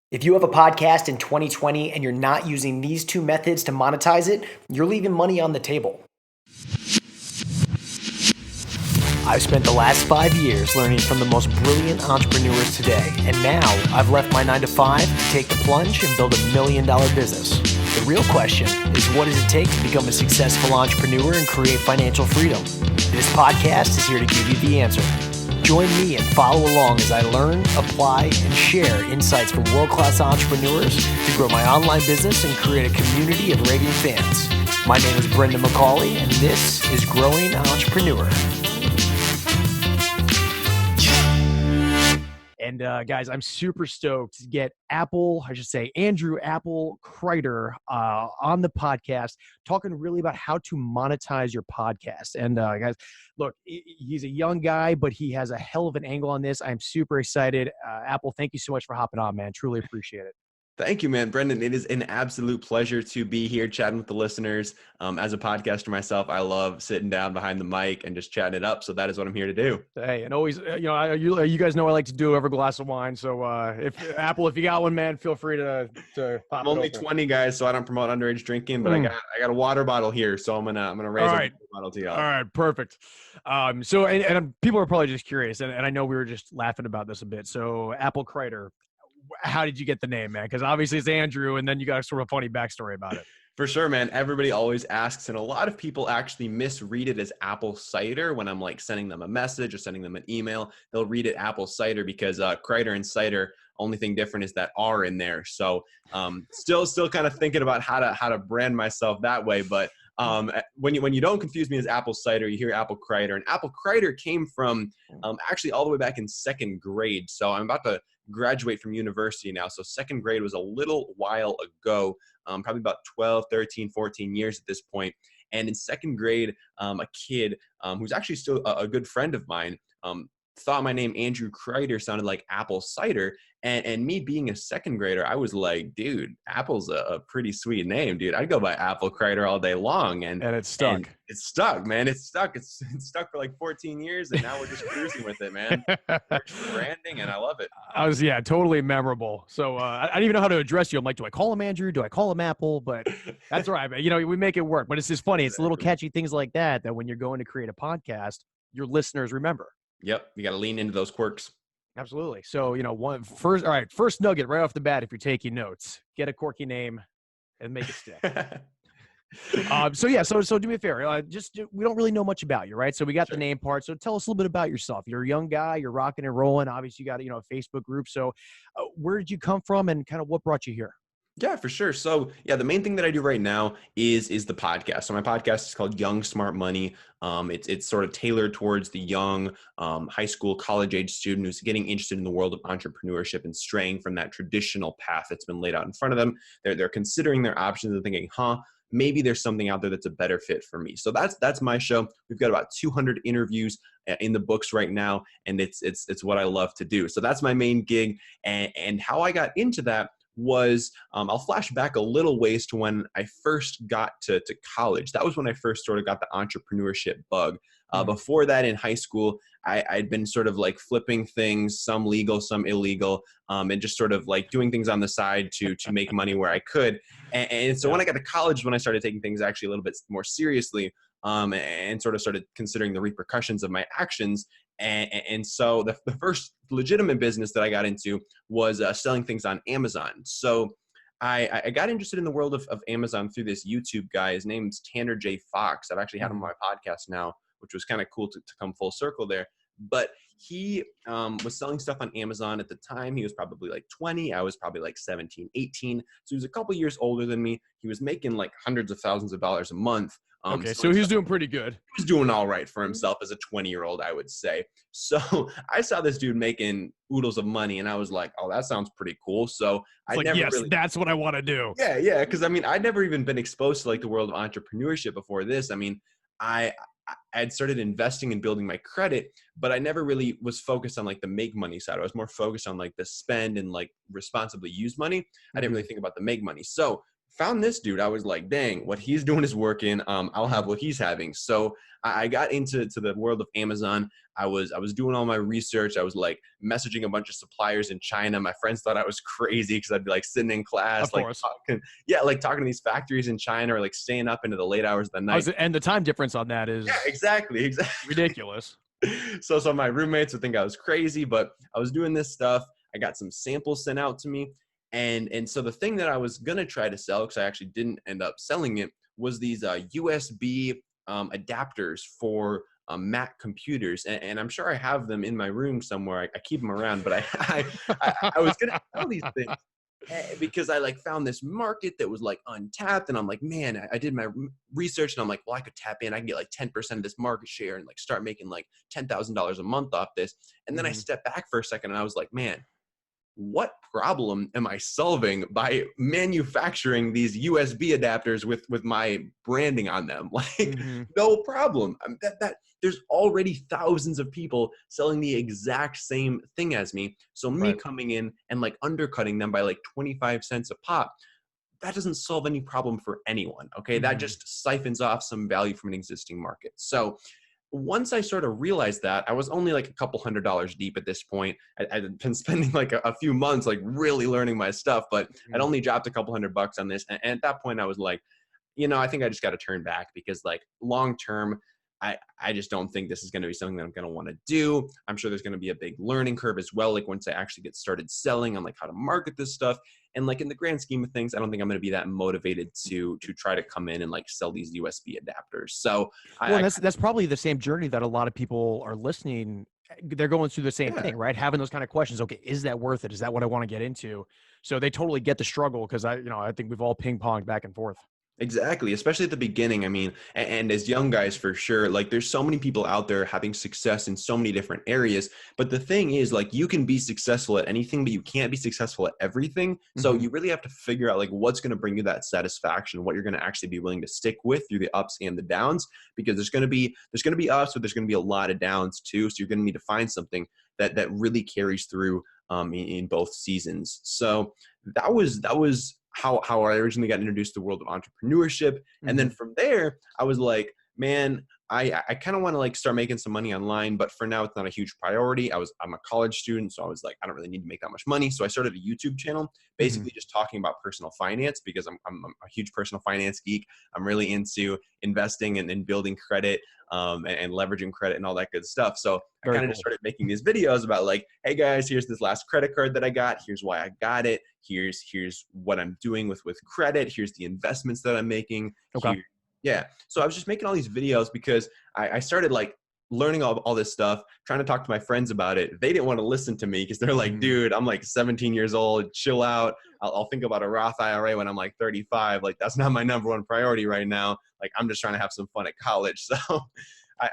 If you have a podcast in 2020 and you're not using these two methods to monetize it, you're leaving money on the table. I've spent the last 5 years learning from the most brilliant entrepreneurs today, and now I've left my 9-to-5 to take the plunge and build $1 million business. The real question is, what does it take to become a successful entrepreneur and create financial freedom? This podcast is here to give you the answer. Join me and follow along as I learn, apply, and share insights from world-class entrepreneurs to grow my online business and create a community of raving fans. My name is Brendan McCauley, and this is Growing Entrepreneur. And guys, I'm super stoked to get Andrew Apple Crider on the podcast, talking really about how to monetize your podcast. And guys, look, he's a young guy, but he has a hell of an angle on this. I'm super excited. Apple, thank you so much for hopping on, man. Truly appreciate it. Thank you, man. Brendan, it is an absolute pleasure to be here chatting with the listeners. As a podcaster myself, I love sitting down behind the mic and just chatting it up. So that is what I'm here to do. Hey, and always, you guys know I like to do over a glass of wine. So if you got one, man, feel free to pop I'm only 20, guys, so I don't promote underage drinking, but I got a water bottle here, so I'm gonna raise a water bottle to you. All right, perfect. So people are probably just curious, and I know we were just laughing about this a bit. So Apple Crider, how did you get the name, man? Because obviously it's Andrew, and then you got a sort of funny backstory about it. For sure, man. Everybody always asks, and a lot of people actually misread it as Apple Cider when I'm like sending them a message or sending them an email. They'll read it Apple Cider because Crider and cider, only thing different is that R in there. So still kind of thinking about how to brand myself that way. But when you don't confuse me as Apple Cider, you hear Apple Crider. And Apple Crider came from actually all the way back in second grade. So I'm about to graduate from university now. So second grade was a little while ago, probably about 12, 13, 14 years at this point. And in second grade, a kid who's actually still a good friend of mine thought my name Andrew Crider sounded like Apple Cider. And me being a second grader, I was like, dude, Apple's a pretty sweet name, dude. I'd go by Apple Crider all day long. And it's stuck. And it's stuck, man. It's stuck. It's stuck for like 14 years. And now we're just cruising with it, man. We're just branding, and I love it. Totally memorable. So I don't even know how to address you. I'm like, do I call him Andrew? Do I call him Apple? But that's all right. We make it work. But it's just funny. It's little catchy things like that when you're going to create a podcast, your listeners remember. Yep. You got to lean into those quirks. Absolutely. So, first nugget right off the bat, if you're taking notes, get a quirky name and make it stick. So do me a favor. We don't really know much about you, right? So we got the name part. So tell us a little bit about yourself. You're a young guy, you're rocking and rolling. Obviously you got, a Facebook group. So where did you come from and kind of what brought you here? Yeah, for sure. So the main thing that I do right now is the podcast. So my podcast is called Young Smart Money. It's sort of tailored towards the young high school, college age student who's getting interested in the world of entrepreneurship and straying from that traditional path that's been laid out in front of them. They're considering their options and thinking, maybe there's something out there that's a better fit for me. So that's my show. We've got about 200 interviews in the books right now, and it's what I love to do. So that's my main gig, and how I got into that was I'll flash back a little ways to when I first got to college. That was when I first sort of got the entrepreneurship bug. Before that, in high school, I'd been sort of like flipping things, some legal, some illegal, and just sort of like doing things on the side to make money where I could. And so when I got to college, when I started taking things actually a little bit more seriously, and sort of started considering the repercussions of my actions. And so the first legitimate business that I got into was selling things on Amazon. So I got interested in the world of Amazon through this YouTube guy. His name's Tanner J. Fox. I've actually had him on my podcast now, which was kind of cool to come full circle there. But he was selling stuff on Amazon at the time. He was probably like 20. I was probably like 17, 18. So he was a couple years older than me. He was making like hundreds of thousands of dollars a month. So he's doing pretty good. He was doing all right for himself as a 20-year-old, I would say. So I saw this dude making oodles of money, and I was like, oh, that sounds pretty cool. So that's what I want to do. Yeah. Because I'd never even been exposed to like the world of entrepreneurship before this. I had started investing and building my credit, but I never really was focused on like the make money side. I was more focused on like the spend and like responsibly use money. I didn't really think about the make money. So found this dude. I was like, dang, what he's doing is working. I'll have what he's having. So I got into the world of Amazon. I was doing all my research. I was like messaging a bunch of suppliers in China. My friends thought I was crazy because I'd be like sitting in class, Of like course. talking to these factories in China, or like staying up into the late hours of the night. And the time difference on that is Yeah, exactly. ridiculous. So my roommates would think I was crazy, but I was doing this stuff. I got some samples sent out to me. And so the thing that I was going to try to sell, because I actually didn't end up selling it, was these USB adapters for Mac computers. And I'm sure I have them in my room somewhere. I keep them around, but I was going to sell these things. Because I like found this market that was like untapped, and I'm like, man, I did my research, and I'm like, well, I could tap in, I can get like 10% of this market share and like start making like $10,000 a month off this. And then I stepped back for a second, and I was like, man, what problem am I solving by manufacturing these USB adapters with my branding on them? Like, no problem. That there's already thousands of people selling the exact same thing as me. So me coming in and like undercutting them by like 25 cents a pop, that doesn't solve any problem for anyone. Okay. That just siphons off some value from an existing market. So once I sort of realized that, I was only like a couple $100s deep at this point. I'd been spending like a few months like really learning my stuff, but I'd only dropped a couple $100 on this. And at that point I was like, I think I just got to turn back, because like long term, I just don't think this is going to be something that I'm going to want to do. I'm sure there's going to be a big learning curve as well. Like once I actually get started selling on like how to market this stuff, and like in the grand scheme of things, I don't think I'm going to be that motivated to try to come in and like sell these USB adapters. So that's probably the same journey that a lot of people are listening. They're going through the same thing, right? Having those kind of questions. Okay, is that worth it? Is that what I want to get into? So they totally get the struggle, because I think we've all ping ponged back and forth. Exactly, especially at the beginning. I mean, and as young guys, for sure, like there's so many people out there having success in so many different areas. But the thing is, like, you can be successful at anything, but you can't be successful at everything. So you really have to figure out like what's going to bring you that satisfaction, what you're going to actually be willing to stick with through the ups and the downs, because there's going to be ups, but there's going to be a lot of downs too. So you're going to need to find something that really carries through in both seasons. So that was how I originally got introduced to the world of entrepreneurship. And then from there, I was like, man, I kind of want to like start making some money online, but for now it's not a huge priority. I'm a college student, so I was like, I don't really need to make that much money. So I started a YouTube channel, basically just talking about personal finance, because I'm a huge personal finance geek. I'm really into investing and building credit and leveraging credit and all that good stuff. So I kind of just started making these videos about like, hey guys, here's this last credit card that I got. Here's why I got it. Here's what I'm doing with credit. Here's the investments that I'm making. Okay. Yeah. So I was just making all these videos because I started like learning all this stuff, trying to talk to my friends about it. They didn't want to listen to me because they're like, dude, I'm like 17 years old. Chill out. I'll think about a Roth IRA when I'm like 35. Like, that's not my number one priority right now. Like, I'm just trying to have some fun at college. So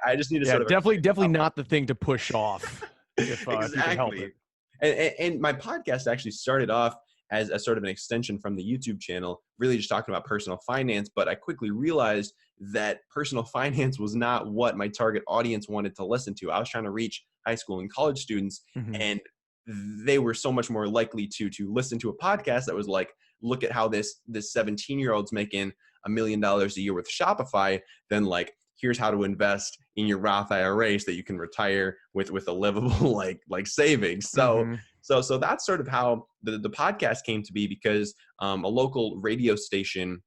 I just need to sort of definitely not the thing to push off if you can help exactly. it. And my podcast actually started off as a sort of an extension from the YouTube channel, really just talking about personal finance. But I quickly realized that personal finance was not what my target audience wanted to listen to. I was trying to reach high school and college students, and they were so much more likely to listen to a podcast that was like, look at how this 17-year-old's making $1 million a year with Shopify, than like, here's how to invest in your Roth IRA so that you can retire with a livable like savings. So that's sort of how the podcast came to be, because a local radio station.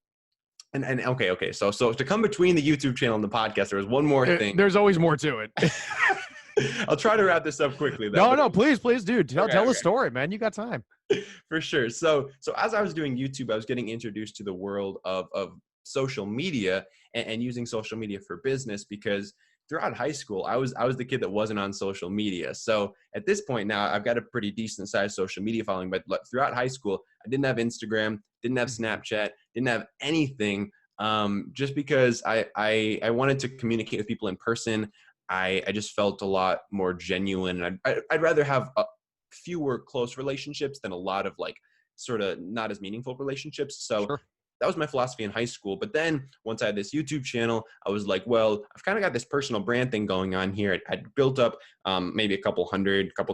And okay. So to come between the YouTube channel and the podcast, there was one more thing. There's always more to it. I'll try to wrap this up quickly though. No, please, dude. Tell the story, man. You got time. For sure. So as I was doing YouTube, I was getting introduced to the world of social media and using social media for business, because throughout high school, I was the kid that wasn't on social media. So at this point now, I've got a pretty decent sized social media following, but throughout high school, I didn't have Instagram, didn't have Snapchat, didn't have anything, just because I wanted to communicate with people in person. I just felt a lot more genuine. I'd rather have fewer close relationships than a lot of like sort of not as meaningful relationships. So that was my philosophy in high school. But then once I had this YouTube channel, I was like, well, I've kind of got this personal brand thing going on here. I'd built up maybe a couple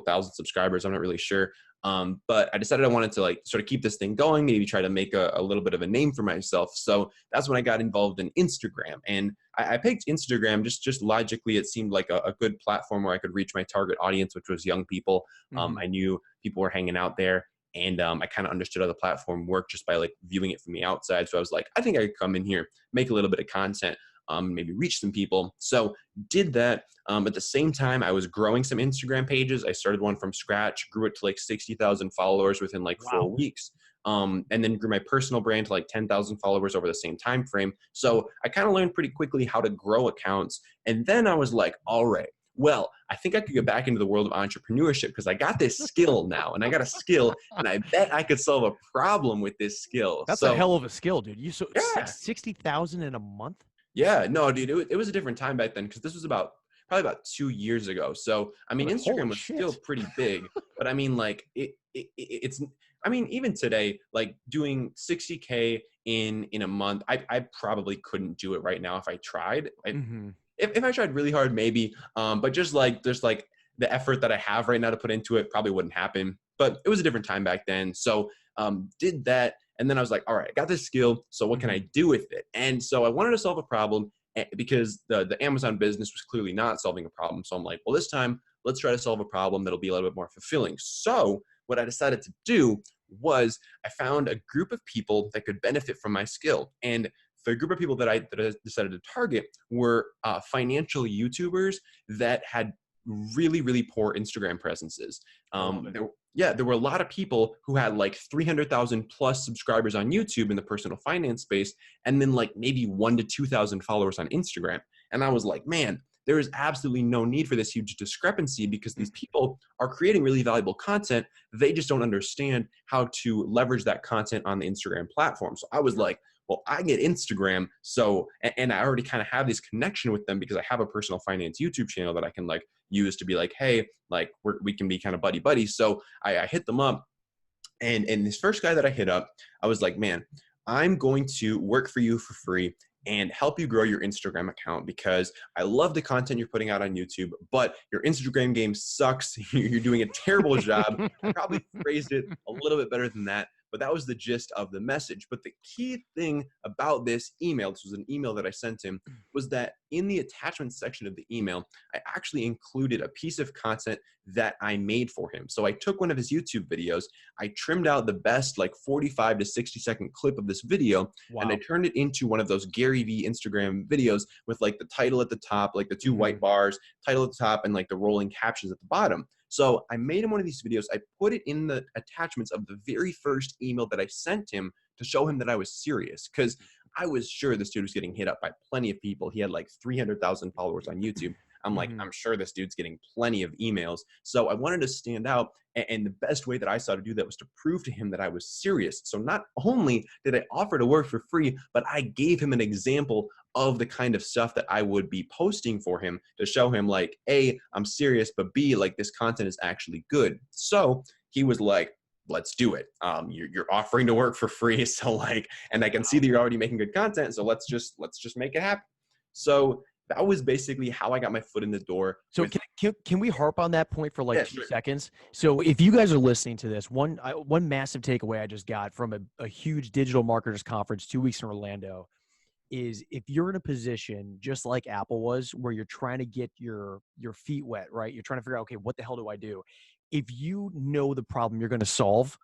thousand subscribers. I'm not really sure. But I decided I wanted to like sort of keep this thing going, maybe try to make a little bit of a name for myself. So that's when I got involved in Instagram. And I picked Instagram just logically. It seemed like a good platform where I could reach my target audience, which was young people. I knew people were hanging out there. And I kind of understood how the platform worked just by like viewing it from the outside. So I was like, I think I could come in here, make a little bit of content, maybe reach some people. So did that. At the same time, I was growing some Instagram pages. I started one from scratch, grew it to like 60,000 followers within like 4 weeks. And then grew my personal brand to like 10,000 followers over the same time frame. So I kind of learned pretty quickly how to grow accounts. And then I was like, all right, well, I think I could get back into the world of entrepreneurship because I got this skill now, and I got a skill, and I bet I could solve a problem with this skill. That's a hell of a skill, dude. You so Yeah. 60,000 in a month? Yeah, no, dude, it was a different time back then because this was probably about 2 years ago. So I mean, Instagram was still pretty big, but I mean, like it's. I mean, even today, like doing 60K in a month, I probably couldn't do it right now if I tried. If I tried really hard, maybe. But just like the effort that I have right now to put into it probably wouldn't happen. But it was a different time back then. So did that. And then I was like, all right, I got this skill. So what can I do with it? And so I wanted to solve a problem because the Amazon business was clearly not solving a problem. So I'm like, well, this time let's try to solve a problem that'll be a little bit more fulfilling. So what I decided to do was I found a group of people that could benefit from my skill. And the group of people that I decided to target were financial YouTubers that had really, really poor Instagram presences. There were a lot of people who had like 300,000 plus subscribers on YouTube in the personal finance space, and then like maybe 1,000 to 2,000 followers on Instagram. And I was like, man, there is absolutely no need for this huge discrepancy because these people are creating really valuable content. They just don't understand how to leverage that content on the Instagram platform. So I was like, well, I get Instagram. So, and I already kind of have this connection with them because I have a personal finance YouTube channel that I can like use to be like, hey, like we can be kind of buddy. So I hit them up, and this first guy that I hit up, I was like, man, I'm going to work for you for free and help you grow your Instagram account because I love the content you're putting out on YouTube, but your Instagram game sucks. You're doing a terrible job. I probably phrased it a little bit better than that, but that was the gist of the message. But the key thing about this email, this was an email that I sent him, was that in the attachment section of the email, I actually included a piece of content that I made for him. So I took one of his YouTube videos, I trimmed out the best like 45 to 60 second clip of this video, and I turned it into one of those Gary V Instagram videos with like the title at the top, like the two white bars, title at the top, and like the rolling captions at the bottom. So I made him one of these videos. I put it in the attachments of the very first email that I sent him to show him that I was serious, because I was sure this dude was getting hit up by plenty of people. He had like 300,000 followers on YouTube. I'm like, I'm sure this dude's getting plenty of emails. So I wanted to stand out. And the best way that I saw to do that was to prove to him that I was serious. So not only did I offer to work for free, but I gave him an example of the kind of stuff that I would be posting for him to show him like, A, I'm serious, but B, like this content is actually good. So he was like, let's do it. You're offering to work for free. So like, and I can see that you're already making good content. So let's just make it happen. So that was basically how I got my foot in the door. So can we harp on that point for like 2 seconds? So if you guys are listening to this, one massive takeaway I just got from a huge digital marketers conference 2 weeks in Orlando is if you're in a position just like Apple was, where you're trying to get your feet wet, right? You're trying to figure out, okay, what the hell do I do? If you know the problem you're going to solve,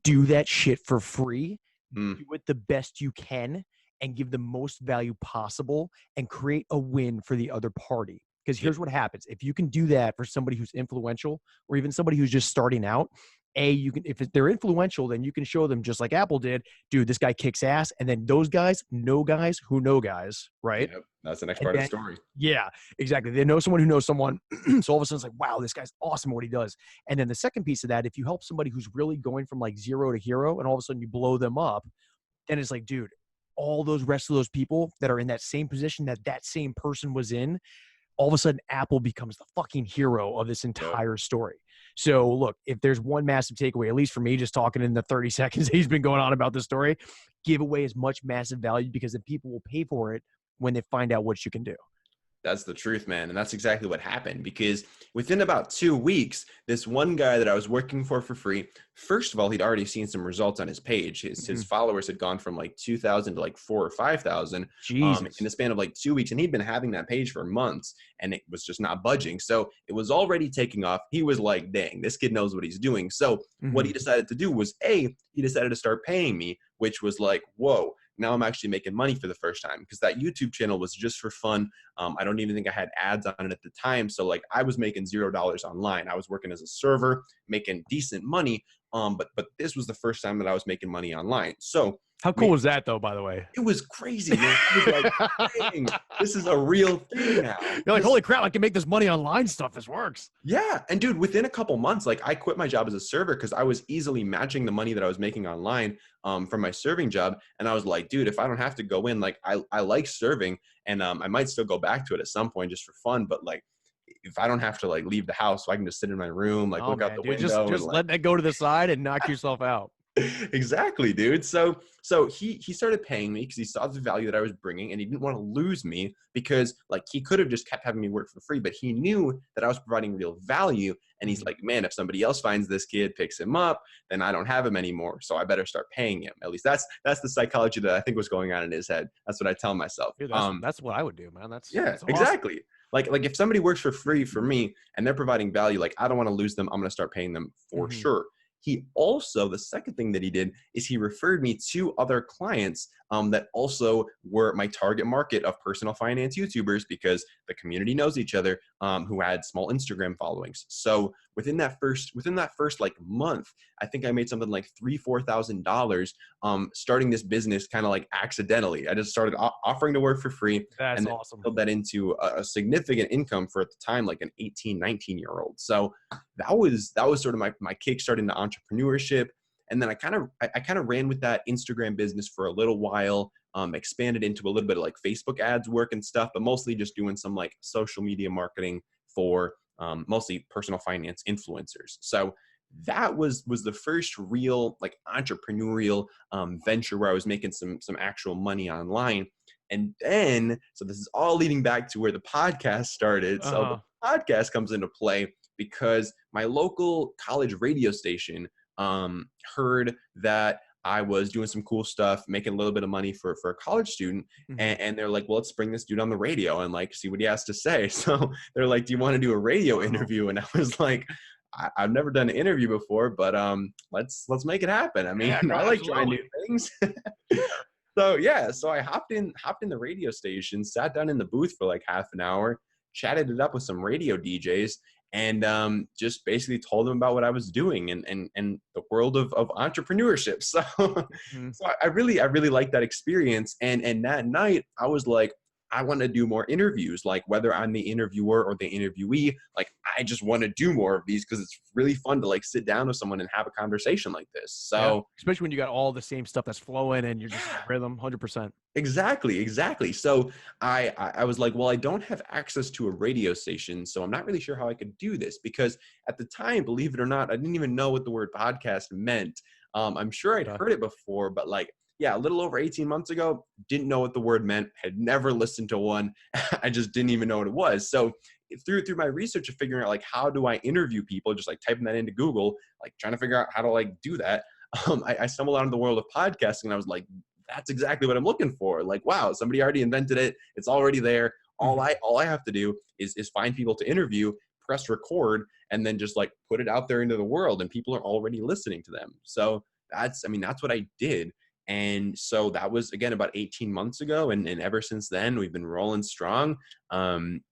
do that shit for free. Do it the best you can and give the most value possible and create a win for the other party. Because here's what happens. If you can do that for somebody who's influential or even somebody who's just starting out, you can, if they're influential, then you can show them, just like Apple did, dude, this guy kicks ass. And then those guys know guys who know guys, right? Yep. That's the next part of the story. Yeah, exactly. They know someone who knows someone. So all of a sudden it's like, wow, this guy's awesome at what he does. And then the second piece of that, if you help somebody who's really going from like 0 to hero and all of a sudden you blow them up, then it's like, dude, all those rest of those people that are in that same position that same person was in, all of a sudden Apple becomes the fucking hero of this entire story. So look, if there's one massive takeaway, at least for me, just talking in the 30 seconds he's been going on about this story, give away as much massive value because then people will pay for it when they find out what you can do. That's the truth, man. And that's exactly what happened, because within about 2 weeks, this one guy that I was working for free, first of all, he'd already seen some results on his page. His followers had gone from like 2,000 to like 4,000 or 5,000 in the span of like 2 weeks. And he'd been having that page for months and it was just not budging. So it was already taking off. He was like, dang, this kid knows what he's doing. So what he decided to do was he decided to start paying me, which was like, whoa. Now I'm actually making money for the first time, because that YouTube channel was just for fun. I don't even think I had ads on it at the time. So like I was making $0 online. I was working as a server, making decent money. But this was the first time that I was making money online. So how cool was that though, by the way? It was crazy, man. It was like, dang, this is a real thing now. You're like, holy crap, I can make this money online stuff. This works. Yeah. And dude, within a couple months, like I quit my job as a server because I was easily matching the money that I was making online from my serving job. And I was like, dude, if I don't have to go in, like I like serving, and I might still go back to it at some point just for fun. But like, if I don't have to like leave the house, so I can just sit in my room, like look out the window. Just let that go to the side and knock yourself out. Exactly, dude. So he started paying me because he saw the value that I was bringing, and he didn't want to lose me, because like he could have just kept having me work for free, but he knew that I was providing real value. And he's like, man, if somebody else finds this kid, picks him up, then I don't have him anymore. So I better start paying him. At least that's the psychology that I think was going on in his head. That's what I tell myself. Dude, that's what I would do, man. That's awesome. Exactly. Like if somebody works for free for me and they're providing value, like I don't want to lose them. I'm going to start paying them for sure. He also, the second thing that he did is he referred me to other clients that also were my target market of personal finance YouTubers, because the community knows each other, who had small Instagram followings. So within that first like month, I think I made something like $3,000-$4,000 starting this business kind of like accidentally. I just started offering to work for free. That's and awesome. Built that into a significant income for, at the time, like an 18, 19-year-old. So that was sort of my kickstart into entrepreneurship. And then I kind of ran with that Instagram business for a little while, expanded into a little bit of like Facebook ads work and stuff, but mostly just doing some like social media marketing for mostly personal finance influencers. So that was the first real like entrepreneurial venture where I was making some actual money online. And then, so this is all leading back to where the podcast started. So the podcast comes into play because my local college radio station heard that I was doing some cool stuff, making a little bit of money for a college student. And they're like, well, let's bring this dude on the radio and like see what he has to say. So they're like, do you want to do a radio interview? And I was like, I've never done an interview before, but let's make it happen. I mean, I like trying new things. So I hopped in the radio station, sat down in the booth for like half an hour, chatted it up with some radio DJs, and just basically told them about what I was doing and the world of entrepreneurship. So, so I really liked that experience. And that night I was like, I want to do more interviews, like whether I'm the interviewer or the interviewee, like I just want to do more of these because it's really fun to like sit down with someone and have a conversation like this. So especially when you got all the same stuff that's flowing and you're just in rhythm, 100%. Exactly. So I was like, well, I don't have access to a radio station, so I'm not really sure how I could do this, because at the time, believe it or not, I didn't even know what the word podcast meant. I'm sure I'd heard it before, but like, yeah, a little over 18 months ago, didn't know what the word meant, had never listened to one. I just didn't even know what it was. So through my research of figuring out like, how do I interview people, just like typing that into Google, like trying to figure out how to like do that. I stumbled onto the world of podcasting, and I was like, that's exactly what I'm looking for. Like, wow, somebody already invented it. It's already there. All I have to do is find people to interview, press record, and then just like put it out there into the world, and people are already listening to them. So that's what I did. And so that was, again, about 18 months ago. And ever since then, we've been rolling strong,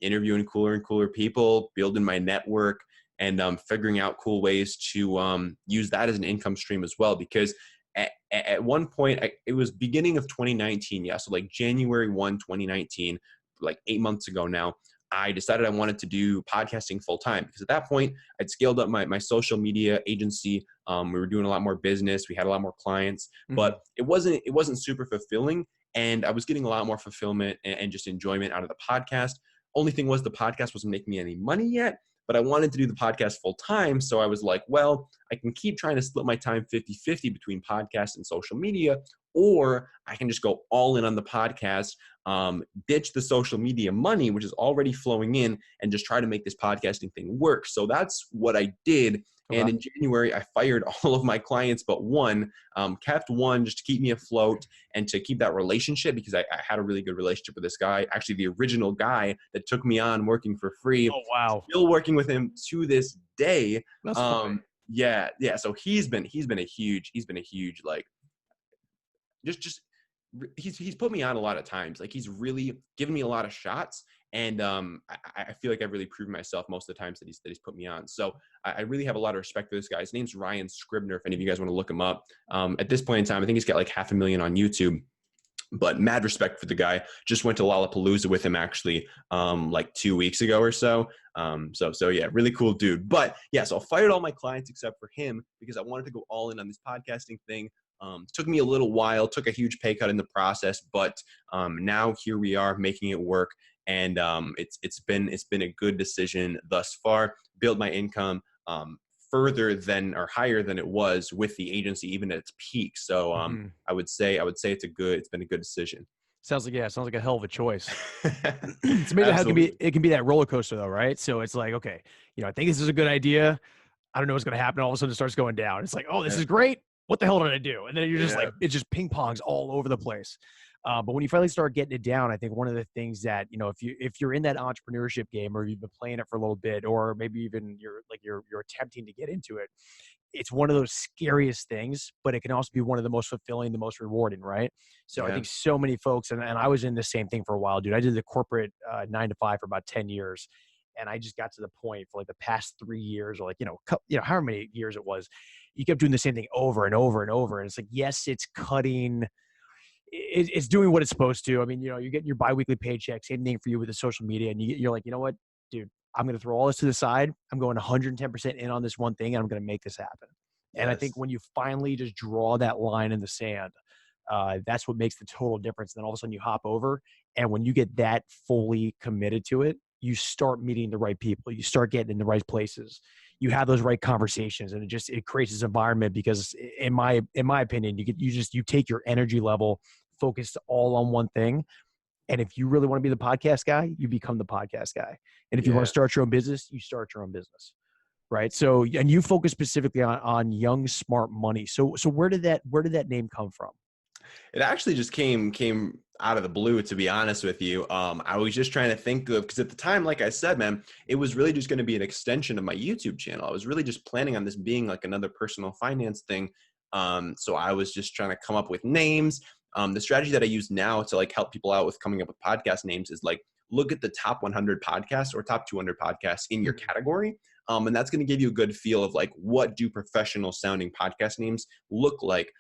interviewing cooler and cooler people, building my network, and figuring out cool ways to use that as an income stream as well. Because at one point, it was beginning of 2019. Yeah. So like January 1, 2019, like 8 months ago now, I decided I wanted to do podcasting full time, because at that point I'd scaled up my social media agency. We were doing a lot more business. We had a lot more clients, but it wasn't super fulfilling. And I was getting a lot more fulfillment and just enjoyment out of the podcast. Only thing was, the podcast wasn't making me any money yet. but I wanted to do the podcast full time. So I was like, well, I can keep trying to split my time 50-50 between podcasts and social media, or I can just go all in on the podcast, ditch the social media money, which is already flowing in, and just try to make this podcasting thing work. So that's what I did. Okay. And in January, I fired all of my clients but one, kept one just to keep me afloat and to keep that relationship, because I had a really good relationship with this guy, actually the original guy that took me on working for free. Oh, wow. Still working with him to this day. That's funny. Yeah. So he's been a huge like, just he's put me on a lot of times. Like, he's really given me a lot of shots, and I feel like I've really proven myself most of the times that he's put me on. So I really have a lot of respect for this guy. His name's Ryan Scribner, if any of you guys want to look him up. At this point in time, I think he's got like 500,000 on YouTube. But mad respect for the guy. Just went to Lollapalooza with him actually like 2 weeks ago or so. So yeah, really cool dude. But yeah, so I fired all my clients except for him because I wanted to go all in on this podcasting thing. Took me a little while, took a huge pay cut in the process, but now here we are making it work. And it's been a good decision thus far. Build my income further than or higher than it was with the agency, even at its peak. So I would say it's been a good decision. Sounds like a hell of a choice. It's amazing how it can be that roller coaster though, right? So it's like, okay, I think this is a good idea. I don't know what's going to happen. All of a sudden it starts going down. It's like, oh, this is great. What the hell did I do? And then you're just like, it just ping pongs all over the place. But when you finally start getting it down, I think one of the things that, if you're in that entrepreneurship game, or you've been playing it for a little bit, or maybe even you're attempting to get into it, it's one of those scariest things, but it can also be one of the most fulfilling, the most rewarding, right? So I think so many folks, and I was in the same thing for a while, dude. I did the corporate 9 to 5 for about 10 years. And I just got to the point for like the past 3 years, or like, however many years it was, you kept doing the same thing over and over and over. And it's like, yes, it's cutting, it's doing what it's supposed to. I mean, you're getting your biweekly paycheck, same thing for you with the social media. And you're like, you know what, dude, I'm going to throw all this to the side. I'm going 110% in on this one thing, and I'm going to make this happen. Yes. And I think when you finally just draw that line in the sand, that's what makes the total difference. And then all of a sudden you hop over. And when you get that fully committed to it, you start meeting the right people. You start getting in the right places. You have those right conversations, and it creates this environment, because in my opinion, you take your energy level focused all on one thing. And if you really want to be the podcast guy, you become the podcast guy. And if you want to start your own business, you start your own business. Right. So, and you focus specifically on Young Smart Money. So where did that name come from? It actually just came out of the blue, to be honest with you. I was just trying to think of, because at the time, like I said, man, it was really just going to be an extension of my YouTube channel. I was really just planning on this being like another personal finance thing. So I was just trying to come up with names. The strategy that I use now to like help people out with coming up with podcast names is like, look at the top 100 podcasts or top 200 podcasts in your category. And that's going to give you a good feel of like, what do professional sounding podcast names look like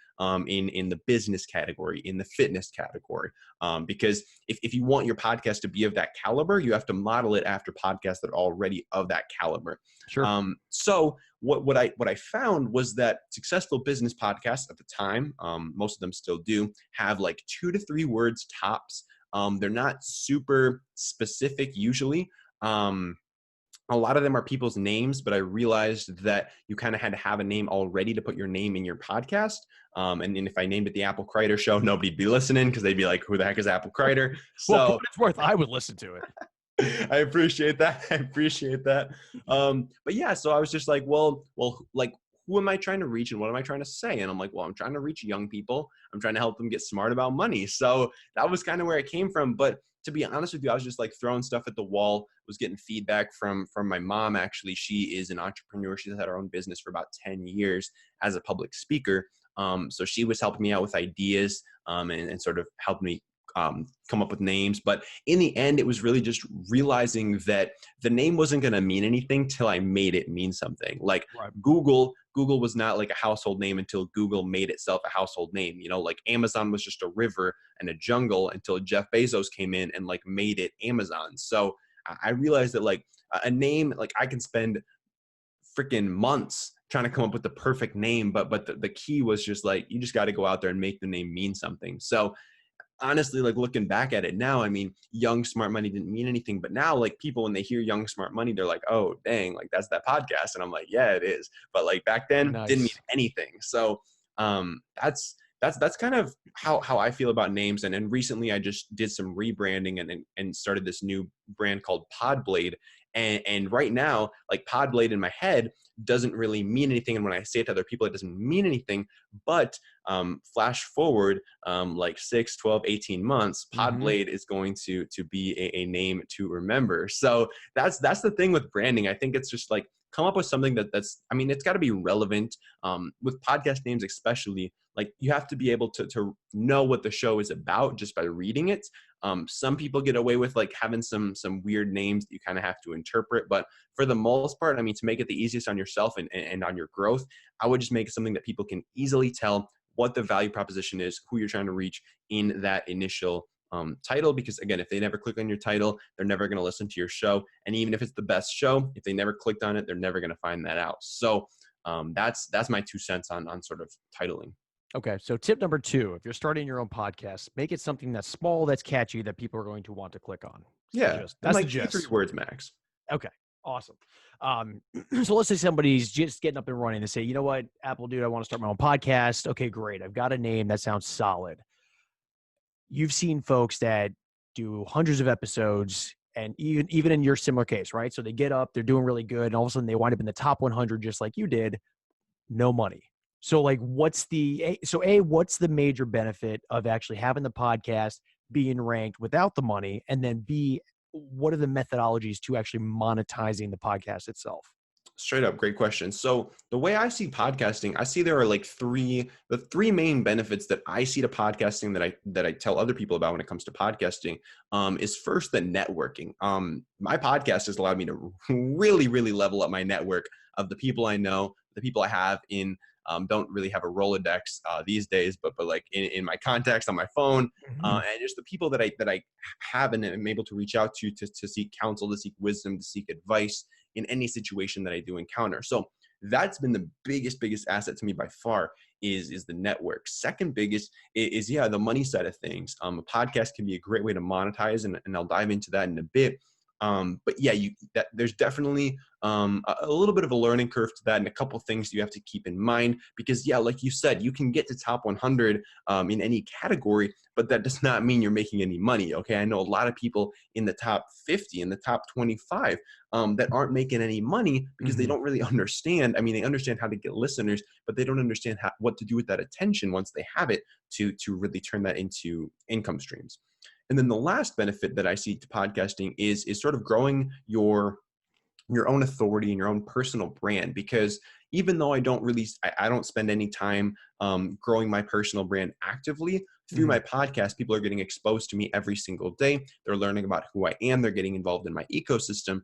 in the business category, in the fitness category. Because if you want your podcast to be of that caliber, you have to model it after podcasts that are already of that caliber. Sure. So what I found was that successful business podcasts at the time, most of them still do, have like 2 to 3 words tops. They're not super specific usually. A lot of them are people's names, but I realized that you kind of had to have a name already to put your name in your podcast. And then if I named it the Apple Crider Show, nobody'd be listening, because they'd be like, who the heck is Apple Crider? So well, for what it's worth, I would listen to it. I appreciate that. But yeah, so I was just like, well, like, who am I trying to reach and what am I trying to say? And I'm like, well, I'm trying to reach young people. I'm trying to help them get smart about money. So that was kind of where it came from. But to be honest with you, I was just like throwing stuff at the wall, was getting feedback from my mom. Actually, she is an entrepreneur. She's had her own business for about 10 years as a public speaker. So she was helping me out with ideas and sort of helped me come up with names. But in the end, it was really just realizing that the name wasn't going to mean anything till I made it mean something. Like Google was not like a household name until Google made itself a household name. Like Amazon was just a river and a jungle until Jeff Bezos came in and like made it Amazon. So I realized that like a name, like I can spend freaking months trying to come up with the perfect name, but the key was just like, you just got to go out there and make the name mean something. So honestly, like looking back at it now, I mean, Young Smart Money didn't mean anything, but now like people, when they hear Young Smart Money, they're like, oh dang, like that's that podcast. And I'm like, yeah, it is. But like back then didn't mean Nice. anything. So that's kind of how I feel about names. And recently I just did some rebranding and started this new brand called Podblade. And right now, like Podblade in my head doesn't really mean anything. And when I say it to other people, it doesn't mean anything. But flash forward like 6, 12, 18 months, Podblade is going to be a name to remember. So that's the thing with branding. I think it's just like come up with something that's, I mean, it's got to be relevant. With podcast names especially, like you have to be able to know what the show is about just by reading it. Some people get away with like having some weird names that you kind of have to interpret, but for the most part, I mean, to make it the easiest on yourself and on your growth, I would just make it something that people can easily tell what the value proposition is, who you're trying to reach in that initial title. Because again, if they never click on your title, they're never going to listen to your show. And even if it's the best show, if they never clicked on it, they're never going to find that out. So that's my 2 cents on sort of titling. Okay. So tip number 2, if you're starting your own podcast, make it something that's small, that's catchy, that people are going to want to click on. Yeah. That's like the gist. 3 words max. Okay. Awesome. So let's say somebody's just getting up and running. They say, you know what, Apple dude, I want to start my own podcast. Okay, great. I've got a name that sounds solid. You've seen folks that do hundreds of episodes, and even in your similar case, right? So they get up, they're doing really good, and all of a sudden they wind up in the top 100 just like you did, no money. So like what's the major benefit of actually having the podcast being ranked without the money? And then B, what are the methodologies to actually monetizing the podcast itself? Straight up, great question. So the way I see podcasting, I see there are like the three main benefits that I see to podcasting that I tell other people about when it comes to podcasting. Is first the networking. My podcast has allowed me to really, really level up my network of the people I know, the people I have in. Don't really have a Rolodex these days, but like in my contacts on my phone, and just the people that I have and am able to reach out to seek counsel, to seek wisdom, to seek advice in any situation that I do encounter. So that's been the biggest asset to me by far is the network. Second biggest is the money side of things. A podcast can be a great way to monetize, and I'll dive into that in a bit. But yeah, there's definitely a little bit of a learning curve to that, and a couple things you have to keep in mind, because like you said, you can get to top 100 in any category, but that does not mean you're making any money. Okay, I know a lot of people in the top 50, in the top 25 that aren't making any money because they don't really understand. I mean, they understand how to get listeners, but they don't understand what to do with that attention once they have it to really turn that into income streams. And then the last benefit that I see to podcasting is sort of growing your own authority and your own personal brand. Because even though I don't spend any time growing my personal brand actively, through my podcast, people are getting exposed to me every single day. They're learning about who I am. They're getting involved in my ecosystem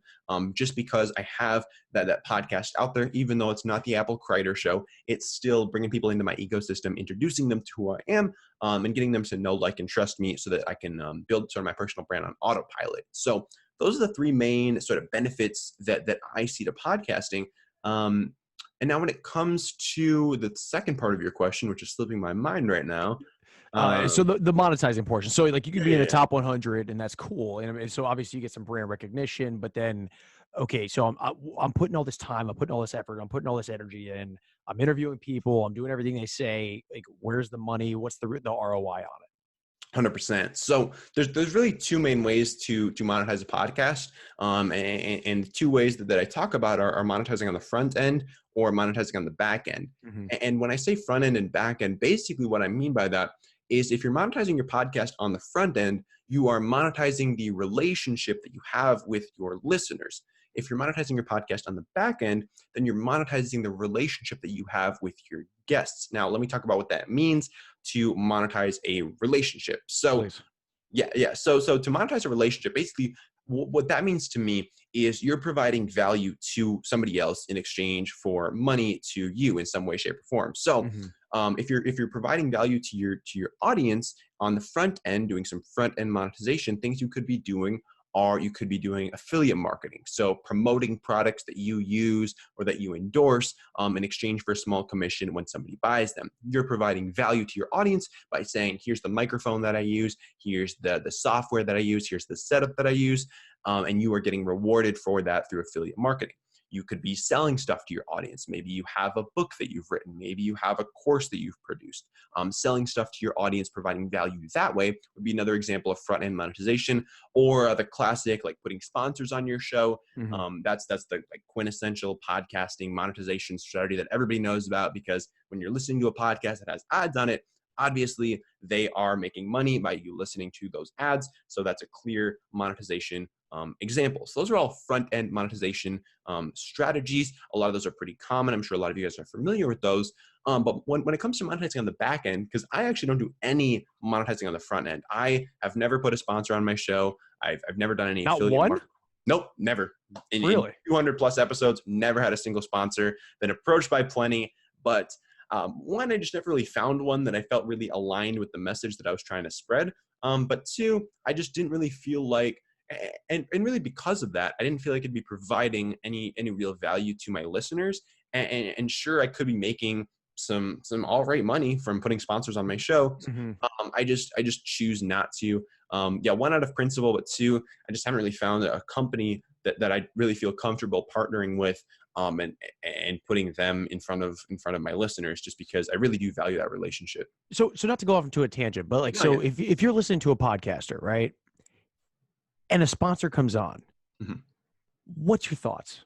just because I have that podcast out there. Even though it's not the Apple Crider show, it's still bringing people into my ecosystem, introducing them to who I am, and getting them to know, like, and trust me so that I can build sort of my personal brand on autopilot. So those are the 3 main sort of benefits that I see to podcasting. And now when it comes to the second part of your question, which is slipping my mind right now. So the monetizing portion. So like you could be in the top 100, and that's cool. And so obviously you get some brand recognition, but then, okay, so I'm putting all this time, I'm putting all this effort, I'm putting all this energy in, I'm interviewing people, I'm doing everything they say. Like, where's the money? What's the ROI on it? 100%. So there's really 2 main ways to monetize a podcast. And 2 ways that I talk about are monetizing on the front end or monetizing on the back end. And when I say front end and back end, basically what I mean by that is if you're monetizing your podcast on the front end, you are monetizing the relationship that you have with your listeners. If you're monetizing your podcast on the back end, then you're monetizing the relationship that you have with your guests. Now, let me talk about what that means to monetize a relationship. So, Please. So to monetize a relationship, basically what that means to me is you're providing value to somebody else in exchange for money to you in some way, shape, or form. So if you're providing value to your audience on the front end, doing some front end monetization, things you could be doing are you could be doing affiliate marketing. So promoting products that you use or that you endorse in exchange for a small commission when somebody buys them. You're providing value to your audience by saying, here's the microphone that I use, here's the software that I use, here's the setup that I use, and you are getting rewarded for that through affiliate marketing. You could be selling stuff to your audience. Maybe you have a book that you've written. Maybe you have a course that you've produced. Selling stuff to your audience, providing value that way would be another example of front-end monetization, or the classic, like putting sponsors on your show. That's the like quintessential podcasting monetization strategy that everybody knows about, because when you're listening to a podcast that has ads on it, obviously they are making money by you listening to those ads. So that's a clear monetization example. So those are all front-end monetization strategies. A lot of those are pretty common. I'm sure a lot of you guys are familiar with those. But when it comes to monetizing on the back end, because I actually don't do any monetizing on the front end. I have never put a sponsor on my show. I've never done any Not affiliate one? marketing. Nope, never. In 200 plus episodes, never had a single sponsor. Been approached by plenty, but one, I just never really found one that I felt really aligned with the message that I was trying to spread. But two, I just didn't really feel like, and really because of that, I didn't feel like it'd be providing any real value to my listeners. And sure, I could be making some all right money from putting sponsors on my show. I just choose not to. One, out of principle, but two, I just haven't really found a company that I really feel comfortable partnering with, and putting them in front of my listeners, just because I really do value that relationship. So not to go off into a tangent, but like, so if you're listening to a podcaster, right, and a sponsor comes on, what's your thoughts?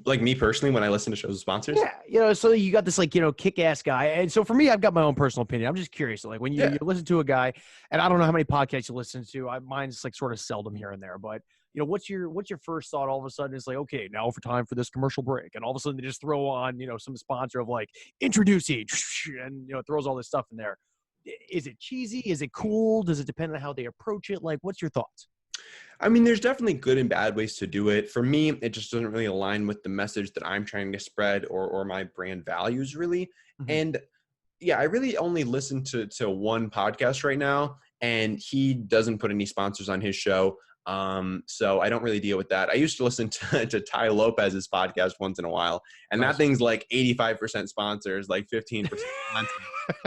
Like me personally, when I listen to shows with sponsors? Yeah, so you got this like, kick-ass guy. And so for me, I've got my own personal opinion. I'm just curious. Like when you listen to a guy, and I don't know how many podcasts you listen to. Mine's like sort of seldom here and there, but what's your first thought all of a sudden? It's like, okay, now for time for this commercial break. And all of a sudden they just throw on, some sponsor of like introducing, and, it throws all this stuff in there. Is it cheesy? Is it cool? Does it depend on how they approach it? Like, what's your thoughts? I mean, there's definitely good and bad ways to do it. For me, it just doesn't really align with the message that I'm trying to spread or my brand values, really. And yeah, I really only listen to one podcast right now, and he doesn't put any sponsors on his show. So I don't really deal with that. I used to listen to Ty Lopez's podcast once in a while, and that thing's like 85% sponsors, like 15%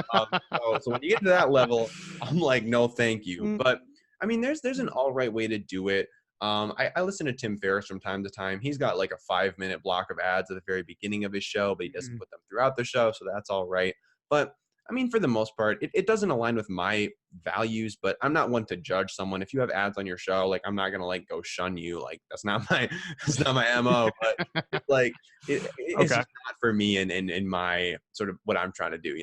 sponsors. So when you get to that level, I'm like, no, thank you. But I mean, there's an all right way to do it. I listen to Tim Ferriss from time to time. He's got like a 5-minute block of ads at the very beginning of his show, but he doesn't put them throughout the show. So that's all right. But I mean, for the most part, it doesn't align with my values, but I'm not one to judge someone. If you have ads on your show, like, I'm not going to like go shun you. Like, that's not my MO, but like, it's just not for me and my sort of what I'm trying to do,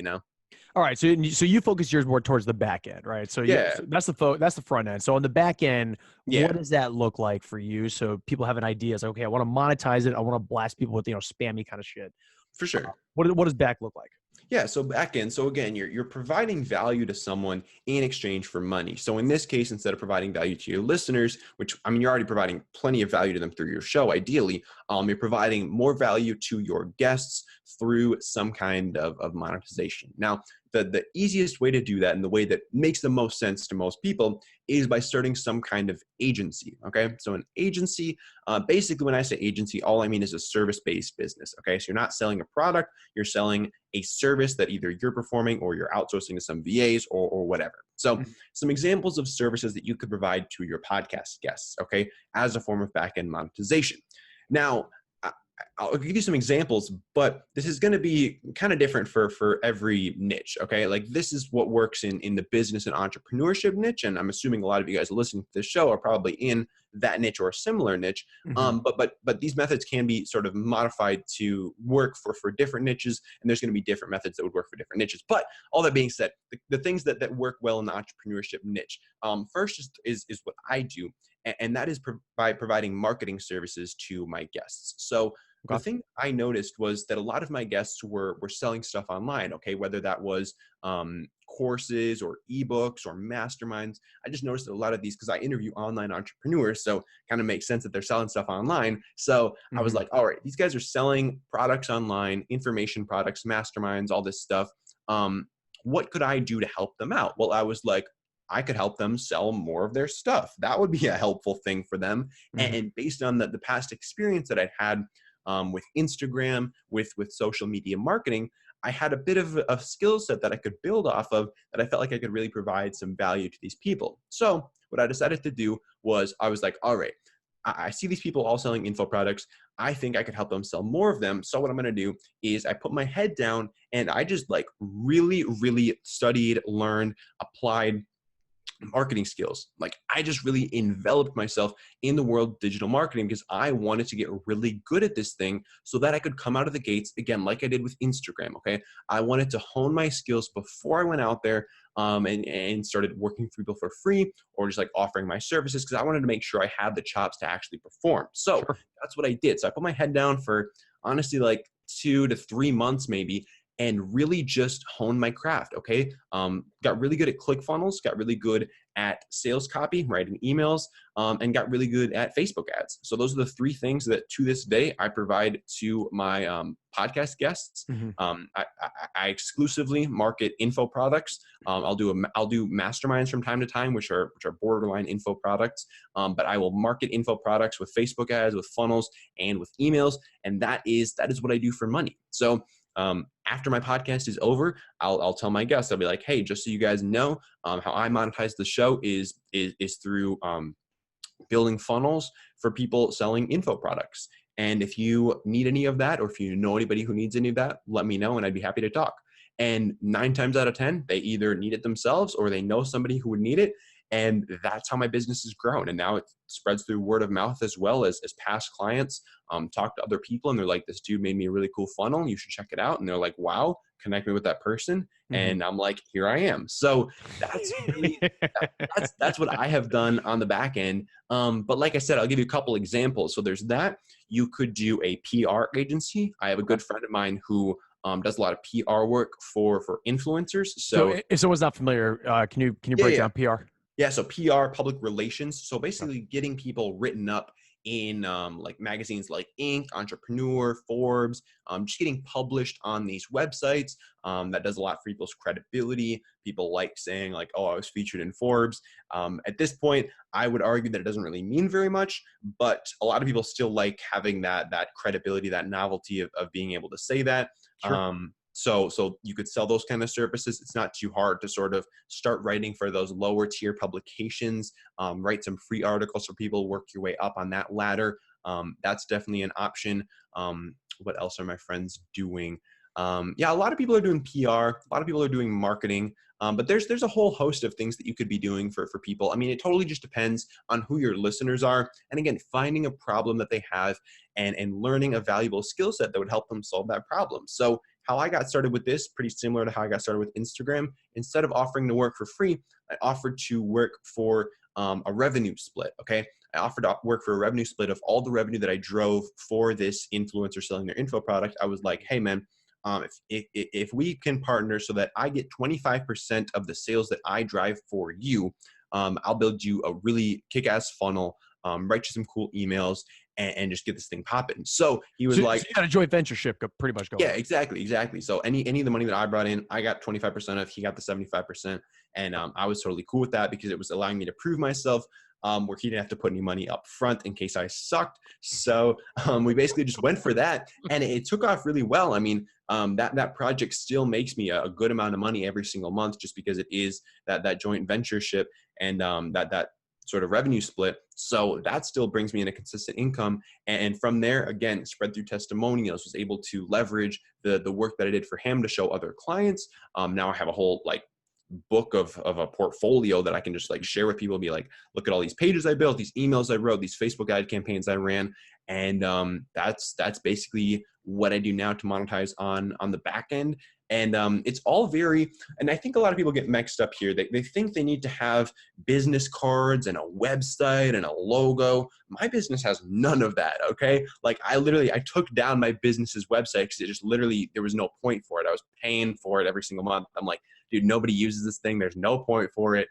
All right, so you focus yours more towards the back end, right? So so that's the front end. So on the back end, what does that look like for you? So people have an idea. It's like, okay, I want to monetize it. I want to blast people with spammy kind of shit. For sure. What does back look like? Yeah, so back end. So again, you're providing value to someone in exchange for money. So in this case, instead of providing value to your listeners, which, I mean, you're already providing plenty of value to them through your show, ideally, you're providing more value to your guests through some kind of monetization. Now, the easiest way to do that, and the way that makes the most sense to most people, is by starting some kind of agency. Okay, so an agency, basically, when I say agency, all I mean is a service-based business. Okay, so you're not selling a product, you're selling a service that either you're performing or you're outsourcing to some VAs or whatever. So some examples of services that you could provide to your podcast guests, okay, as a form of back-end monetization. Now, I'll give you some examples, but this is going to be kind of different for every niche, okay? Like, this is what works in the business and entrepreneurship niche, and I'm assuming a lot of you guys listening to this show are probably in that niche or a similar niche. But these methods can be sort of modified to work for different niches, and there's going to be different methods that would work for different niches. But all that being said, the things that work well in the entrepreneurship niche, first is what I do, and that is by providing marketing services to my guests. So the thing I noticed was that a lot of my guests were selling stuff online, okay, whether that was courses or ebooks or masterminds. I just noticed that a lot of these, because I interview online entrepreneurs, so kind of makes sense that they're selling stuff online. So I was like, all right, these guys are selling products online, information products, masterminds, all this stuff. What could I do to help them out? Well, I was like, I could help them sell more of their stuff. That would be a helpful thing for them. And based on the past experience that I'd had with Instagram, with social media marketing, I had a bit of a skill set that I could build off of that I felt like I could really provide some value to these people. So what I decided to do was I was like, all right, I see these people all selling info products. I think I could help them sell more of them. So what I'm going to do is I put my head down and I just like really, really studied, learned, applied marketing skills. Like I just really enveloped myself in the world of digital marketing because I wanted to get really good at this thing so that I could come out of the gates again, like I did with Instagram. Okay. I wanted to hone my skills before I went out there and started working for people for free or just like offering my services because I wanted to make sure I had the chops to actually perform. So that's what I did. So I put my head down for honestly like 2 to 3 months maybe and really just honed my craft, okay? Got really good at ClickFunnels, got really good at sales copy, writing emails, and got really good at Facebook ads. So those are the 3 things that to this day I provide to my podcast guests. I exclusively market info products. I'll do masterminds from time to time, which are borderline info products. But I will market info products with Facebook ads, with funnels, and with emails, and that is what I do for money. So after my podcast is over, I'll tell my guests, I'll be like, hey, just so you guys know, how I monetize the show is through building funnels for people selling info products. And if you need any of that, or if you know anybody who needs any of that, let me know and I'd be happy to talk. And 9 times out of 10, they either need it themselves or they know somebody who would need it. And that's how my business has grown. And now it spreads through word of mouth as well as past clients talk to other people. And they're like, this dude made me a really cool funnel. You should check it out. And they're like, wow, connect me with that person. And I'm like, here I am. So that's really, that's what I have done on the back end. But like I said, I'll give you a couple examples. So there's that. You could do a PR agency. I have a good friend of mine who does a lot of PR work for influencers. So if someone's not familiar, can you break down PR? Yeah, so PR, public relations. So basically getting people written up in like magazines like Inc., Entrepreneur, Forbes, just getting published on these websites. That does a lot for people's credibility. People like saying like, oh, I was featured in Forbes. At this point, I would argue that it doesn't really mean very much, but a lot of people still like having that credibility, that novelty of being able to say that. Sure. So you could sell those kind of services. It's not too hard to sort of start writing for those lower tier publications, write some free articles for people, work your way up on that ladder. That's definitely an option. What else are my friends doing? Yeah, a lot of people are doing PR. A lot of people are doing marketing. But there's a whole host of things that you could be doing for people. I mean, it totally just depends on who your listeners are. And again, finding a problem that they have and learning a valuable skill set that would help them solve that problem. So how I got started with this, pretty similar to how I got started with Instagram. Instead of offering to work for free, I offered to work for a revenue split, okay? I offered to work for a revenue split of all the revenue that I drove for this influencer selling their info product. I was like, hey, man, if we can partner so that I get 25% of the sales that I drive for you, I'll build you a really kick-ass funnel, write you some cool emails, and just get this thing popping. So he was like, so you got a joint ventureship pretty much going. Yeah, exactly. So any of the money that I brought in, I got 25% of, he got the 75%. And I was totally cool with that because it was allowing me to prove myself, where he didn't have to put any money up front in case I sucked. So we basically just went for that, and it took off really well. I mean, that project still makes me a good amount of money every single month just because it is that joint ventureship and that sort of revenue split. So that still brings me in a consistent income. And from there, again, spread through testimonials, was able to leverage the work that I did for him to show other clients. Now I have a whole like book of a portfolio that I can just like share with people, be like, look at all these pages I built, these emails I wrote, these Facebook ad campaigns I ran. And that's basically what I do now to monetize on the back end. And it's all and I think a lot of people get mixed up here. They think they need to have business cards and a website and a logo. My business has none of that, okay? Like I took down my business's website because it just literally, there was no point for it. I was paying for it every single month. I'm like, dude, nobody uses this thing. There's no point for it.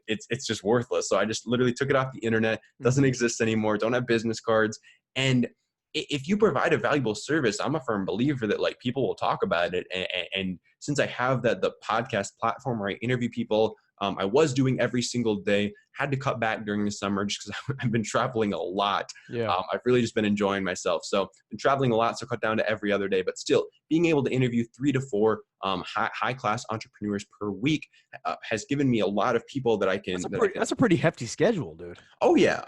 It's just worthless. So I just literally took it off the internet. Doesn't exist anymore. Don't have business cards. And if you provide a valuable service, I'm a firm believer that like people will talk about it. And since I have the podcast platform where I interview people I was doing every single day, had to cut back during the summer just because I've been traveling a lot. Yeah. I've really just been enjoying myself. So been traveling a lot, so cut down to every other day, but still being able to interview 3 to 4 high-class entrepreneurs per week has given me a lot of people that I can. That's a pretty hefty schedule, dude. Oh yeah.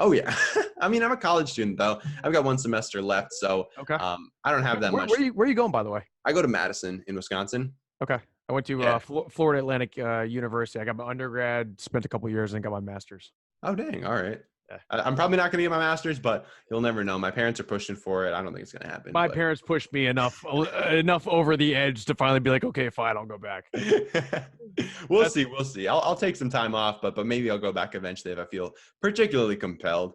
I mean, I'm a college student though. I've got 1 semester left, so Okay. I don't have that much. Where are you going, by the way? I go to Madison in Wisconsin. Okay. I went to Florida Atlantic University. I got my undergrad, spent a couple years, and got my master's. Oh, dang. All right. Yeah. I'm probably not going to get my master's, but you'll never know. My parents are pushing for it. I don't think it's going to happen. My parents pushed me enough over the edge to finally be like, okay, fine, I'll go back. We'll see. I'll take some time off, but maybe I'll go back eventually if I feel particularly compelled.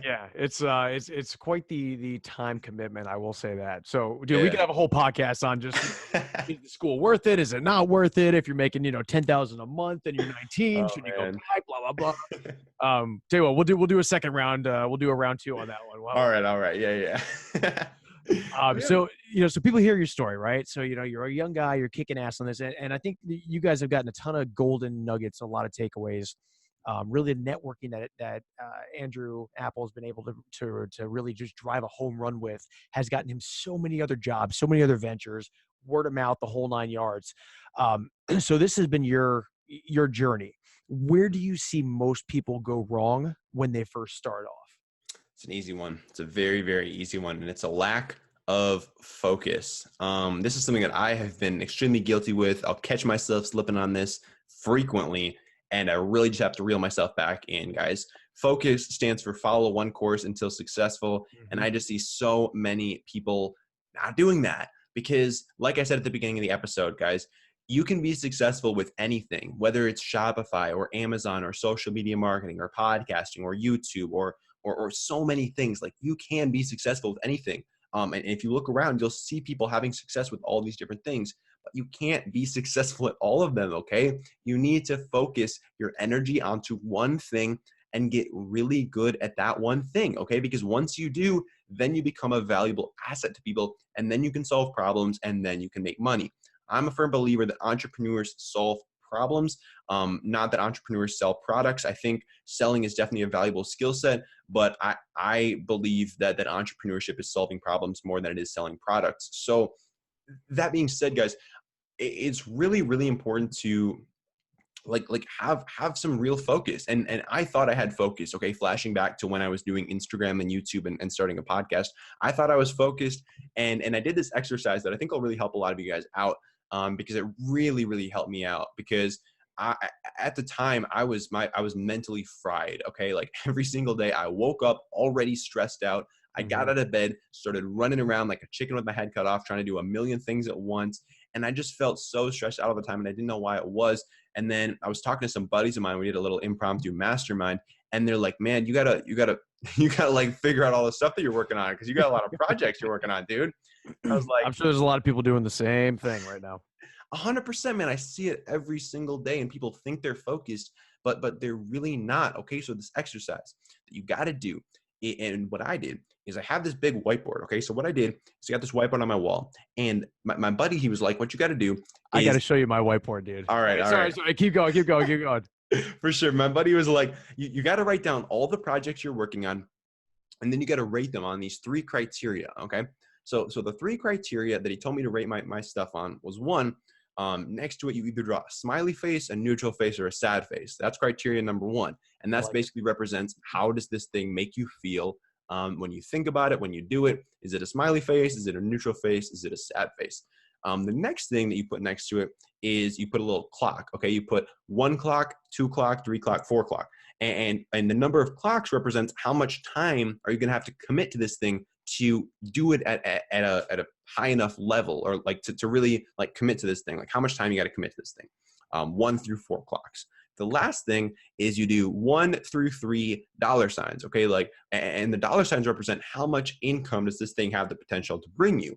Yeah, it's quite the time commitment. I will say that. So, dude, we could have a whole podcast on just is the school worth it? Is it not worth it? If you're making $10,000 a month and you're 19, should you go back? Blah blah blah. Tell you what, we'll do a second round. We'll do a round 2 on that one. Wow. All right. Yeah. So people hear your story, right? So you're a young guy, you're kicking ass on this, and I think you guys have gotten a ton of golden nuggets, a lot of takeaways. Really the networking that Andrew Apple has been able to really just drive a home run with has gotten him so many other jobs, so many other ventures, word of mouth, the whole 9 yards. So this has been your journey. Where do you see most people go wrong when they first start off? It's an easy one. It's a very, very easy one. And it's a lack of focus. This is something that I have been extremely guilty with. I'll catch myself slipping on this frequently. And I really just have to reel myself back in, guys. Focus stands for follow one course until successful. Mm-hmm. And I just see so many people not doing that because, like I said at the beginning of the episode, guys, you can be successful with anything, whether it's Shopify or Amazon or social media marketing or podcasting or YouTube or so many things. Like you can be successful with anything. And if you look around, you'll see people having success with all these different things. But you can't be successful at all of them, okay? You need to focus your energy onto one thing and get really good at that one thing, okay? Because once you do, then you become a valuable asset to people, and then you can solve problems, and then you can make money. I'm a firm believer that entrepreneurs solve problems, not that entrepreneurs sell products. I think selling is definitely a valuable skill set, but I believe that entrepreneurship is solving problems more than it is selling products. So that being said, guys, it's really, really important to have some real focus. And I thought I had focus, okay? Flashing back to when I was doing Instagram and YouTube and starting a podcast, I thought I was focused. And I did this exercise that I think will really help a lot of you guys out because it really, really helped me out because at the time I was mentally fried, okay? Like every single day I woke up already stressed out. I got out of bed, started running around like a chicken with my head cut off, trying to do a million things at once. And I just felt so stressed out all the time and I didn't know why it was. And then I was talking to some buddies of mine. We did a little impromptu mastermind and they're like, man, you gotta like figure out all the stuff that you're working on because you got a lot of projects you're working on, dude. I was like, I'm sure there's a lot of people doing the same thing right now. 100%, man. I see it every single day and people think they're focused, but they're really not. Okay. So this exercise that you got to do, and what I did is I have this big whiteboard. Okay. So what I did is I got this whiteboard on my wall and my buddy, he was like, what you got to do I got to show you my whiteboard, dude. All right. Sorry. Keep going. For sure. My buddy was like, you got to write down all the projects you're working on. And then you got to rate them on these 3 criteria. Okay. So the 3 criteria that he told me to rate my stuff on was 1, next to it, you either draw a smiley face, a neutral face, or a sad face. That's criteria number 1. And that's basically represents how does this thing make you feel when you think about it, when you do it. Is it a smiley face? Is it a neutral face? Is it a sad face? The next thing that you put next to it is you put a little clock. Okay, you put 1 clock, 2 clock, 3 clock, 4 clock. And the number of clocks represents how much time are you going to have to commit to this thing to do it at a high enough level, or like to really like commit to this thing, like how much time you got to commit to this thing. 1 through 4 clocks. The last thing is you do 1 through 3 dollar signs. Okay, like, and the dollar signs represent how much income does this thing have the potential to bring you.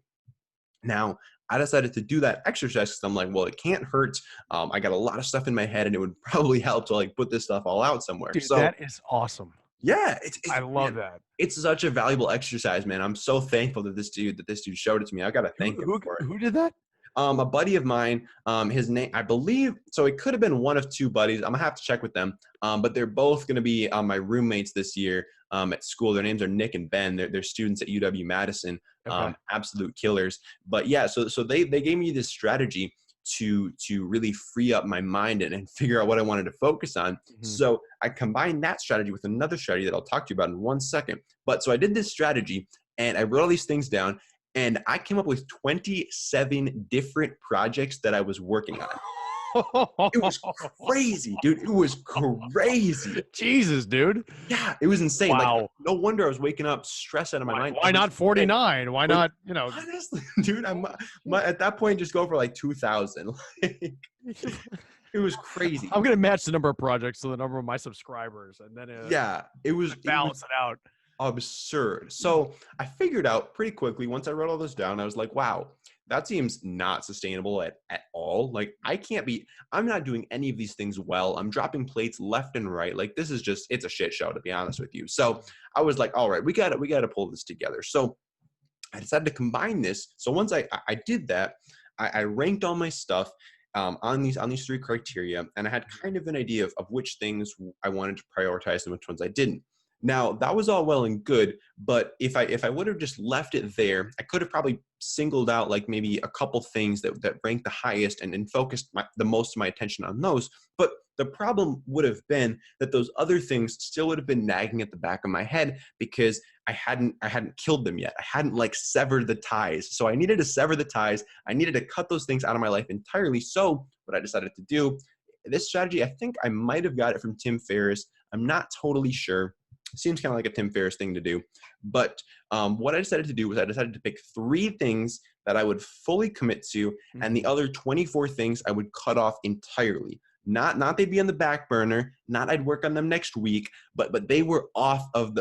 Now, I decided to do that exercise because I'm like, well, it can't hurt. I got a lot of stuff in my head and it would probably help to like put this stuff all out somewhere. Dude, so that is awesome. Yeah. I love that. It's such a valuable exercise, man. I'm so thankful that this dude showed it to me. I got to thank him for it. Who did that? A buddy of mine, his name, I believe, so it could have been one of two buddies. I'm gonna have to check with them. But they're both gonna be my roommates this year at school. Their names are Nick and Ben. They're students at UW-Madison, Okay. absolute killers. But yeah, so they gave me this strategy to really free up my mind and figure out what I wanted to focus on. Mhm. So I combined that strategy with another strategy that I'll talk to you about in 1 second. But so I did this strategy and I wrote all these things down. And I came up with 27 different projects that I was working on. It was crazy, dude. It was crazy. Jesus, dude. Yeah, it was insane. Wow. Like, no wonder I was waking up stressed out of my mind. Why not 49? Why not, Honestly, dude, at that point, just go for like 2,000. Like, it was crazy. I'm going to match the number of projects to the number of my subscribers. And then Yeah, it was balance it out. absurd. So I figured out pretty quickly once I wrote all this down, I was like, wow, that seems not sustainable at all. Like I'm not doing any of these things well. I'm dropping plates left and right. Like this is just, it's a shit show, to be honest with you. So I was like, all right, we got to pull this together. So I decided to combine this. So once I did that, I ranked all my stuff on these three criteria, and I had kind of an idea of which things I wanted to prioritize and which ones I didn't. Now that was all well and good, but if I would have just left it there, I could have probably singled out like maybe a couple things that ranked the highest and focused the most of my attention on those. But the problem would have been that those other things still would have been nagging at the back of my head because I hadn't killed them yet. I hadn't like severed the ties. So I needed to sever the ties. I needed to cut those things out of my life entirely. So what I decided to do, this strategy, I think I might have got it from Tim Ferriss. I'm not totally sure. Seems kind of like a Tim Ferriss thing to do. But what I decided to do was I decided to pick 3 things that I would fully commit to, and the other 24 things I would cut off entirely. Not they'd be on the back burner, not I'd work on them next week, but they were off of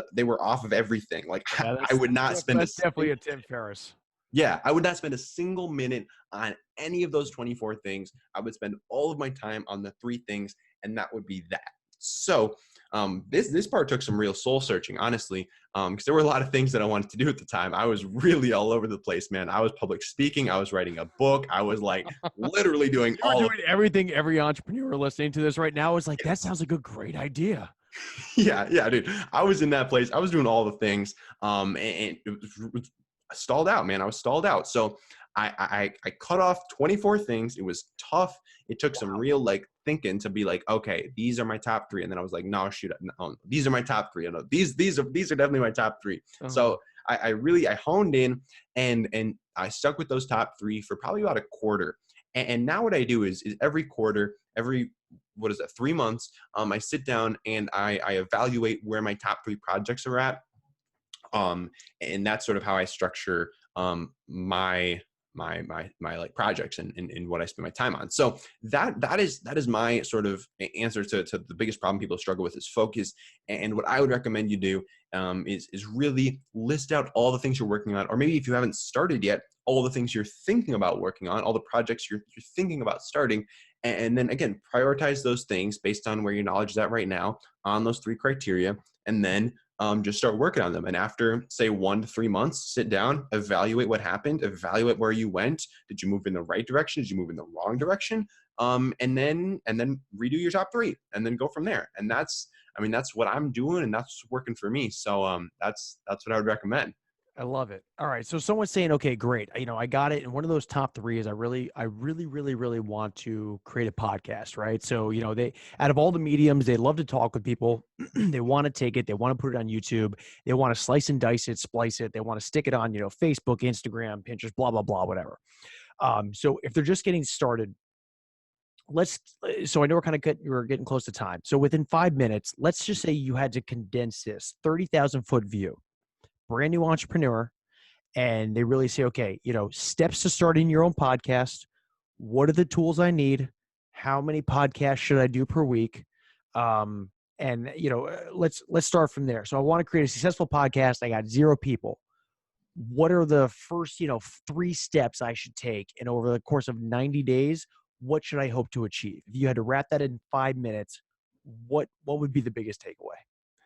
everything. Like Yeah, I would not spend that's definitely a Tim Ferriss. Yeah, I would not spend a single minute on any of those 24 things. I would spend all of my time on the 3 things, and that would be that. So this part took some real soul searching, honestly, because there were a lot of things that I wanted to do at the time. I was really all over the place, man. I was public speaking. I was writing a book. I was like literally doing everything. Every entrepreneur listening to this right now is like, that sounds like a great idea. Yeah, dude. I was in that place. I was doing all the things, and it was stalled out, man. I was stalled out. So I cut off 24 things. It was tough. It took some real like thinking to be like, okay, these are my top 3. And then I was like, no, shoot, no, these are my top 3. No, these are definitely my top 3. Uh-huh. So I really honed in and I stuck with those top 3 for probably about a quarter. And now what I do is every quarter, 3 months, I sit down and I evaluate where my top 3 projects are at. And that's sort of how I structure my like projects and what I spend my time on. So that is my sort of answer to the biggest problem people struggle with is focus. And what I would recommend you do is really list out all the things you're working on, or maybe if you haven't started yet, all the things you're thinking about working on, all the projects you're thinking about starting. And then again, prioritize those things based on where your knowledge is at right now on those 3 criteria. And then just start working on them. And after say 1 to 3 months, sit down, evaluate what happened, evaluate where you went. Did you move in the right direction? Did you move in the wrong direction? And then redo your top 3 and then go from there. And that's what I'm doing and that's working for me. So that's what I would recommend. I love it. All right. So someone's saying, okay, great. I got it. And one of those top 3 is I really want to create a podcast, right? So, they, out of all the mediums, they love to talk with people. They want to take it. They want to put it on YouTube. They want to slice and dice it, splice it. They want to stick it on, Facebook, Instagram, Pinterest, blah, blah, blah, whatever. So if they're just getting started, so I know we're getting close to time. So within 5 minutes, let's just say you had to condense this 30,000 foot view. Brand new entrepreneur, and they really say, okay, steps to starting your own podcast. What are the tools I need? How many podcasts should I do per week? Let's start from there. So I want to create a successful podcast. I got 0 people. What are the first, 3 steps I should take? And over the course of 90 days, what should I hope to achieve? If you had to wrap that in 5 minutes, what would be the biggest takeaway?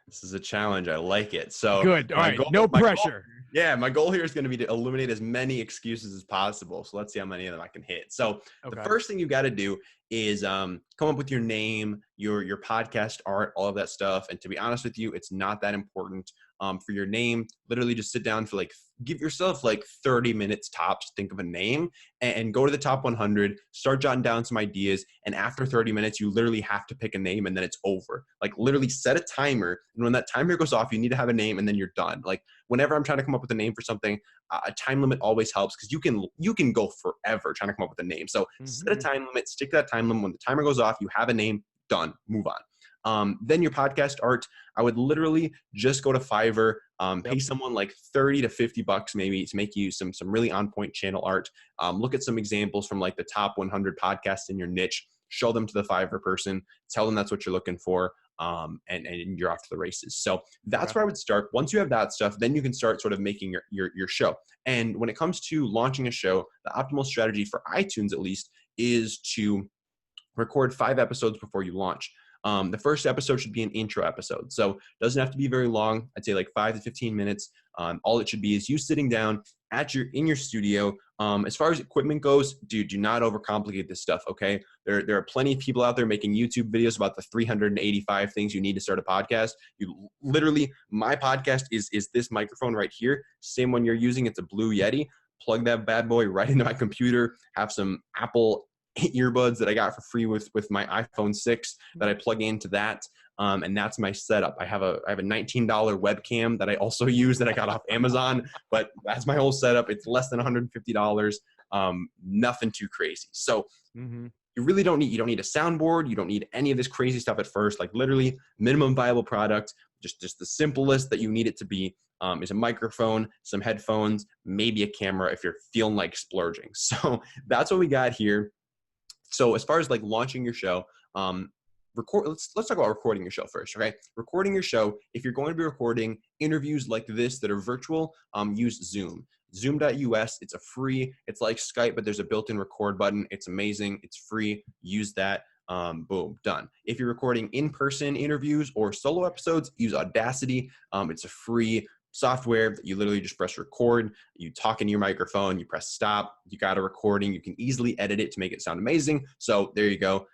This is a challenge. I like it. So Good. All right. goal, No my goal- pressure. yeah, my goal here is going to be to eliminate as many excuses as possible. So let's see how many of them I can hit. So the Okay. first thing you got to do is come up with your name, your podcast art, all of that stuff. And to be honest with you, it's not that important for your name. Literally just sit down for like, give yourself like 30 minutes tops, think of a name and go to the top 100, start jotting down some ideas. And after 30 minutes, you literally have to pick a name and then it's over. Like literally set a timer. And when that timer goes off, you need to have a name and then you're done. Like whenever I'm trying to come up with a name for something, a time limit always helps because you can go forever trying to come up with a name. So set a time limit, stick to that time limit. When the timer goes off, you have a name, done, move on. Then your podcast art, I would literally just go to Fiverr, pay someone like 30 to 50 bucks maybe to make you some really on point channel art. Look at some examples from like the top 100 podcasts in your niche, show them to the Fiverr person, tell them that's what you're looking for. And you're off to the races. So that's where I would start. Once you have that stuff, then you can start sort of making your show. And when it comes to launching a show, the optimal strategy for iTunes at least is to record 5 episodes before you launch. The first episode should be an intro episode. So it doesn't have to be very long. I'd say like 5 to 15 minutes. All it should be is you sitting down in your studio. As far as equipment goes, dude, do not overcomplicate this stuff. Okay. There are plenty of people out there making YouTube videos about the 385 things you need to start a podcast. You literally, my podcast is this microphone right here. Same one you're using. It's a Blue Yeti. Plug that bad boy right into my computer, have some Apple earbuds that I got for free with my iPhone 6 that I plug into that. And that's my setup. I have a $19 webcam that I also use that I got off Amazon, but that's my whole setup. It's less than $150. Nothing too crazy. So you really don't need a soundboard. You don't need any of this crazy stuff at first. Like literally minimum viable product, just the simplest that you need it to be. Is a microphone, some headphones, maybe a camera if you're feeling like splurging. So that's what we got here. So as far as like launching your show, let's talk about recording your show first, okay? Recording your show, if you're going to be recording interviews like this that are virtual, use Zoom. Zoom.us, it's it's like Skype, but there's a built-in record button. It's amazing, it's free, use that. Boom, done. If you're recording in-person interviews or solo episodes, use Audacity. It's a free software that you literally just press record, you talk into your microphone, you press stop, you got a recording, you can easily edit it to make it sound amazing. So there you go,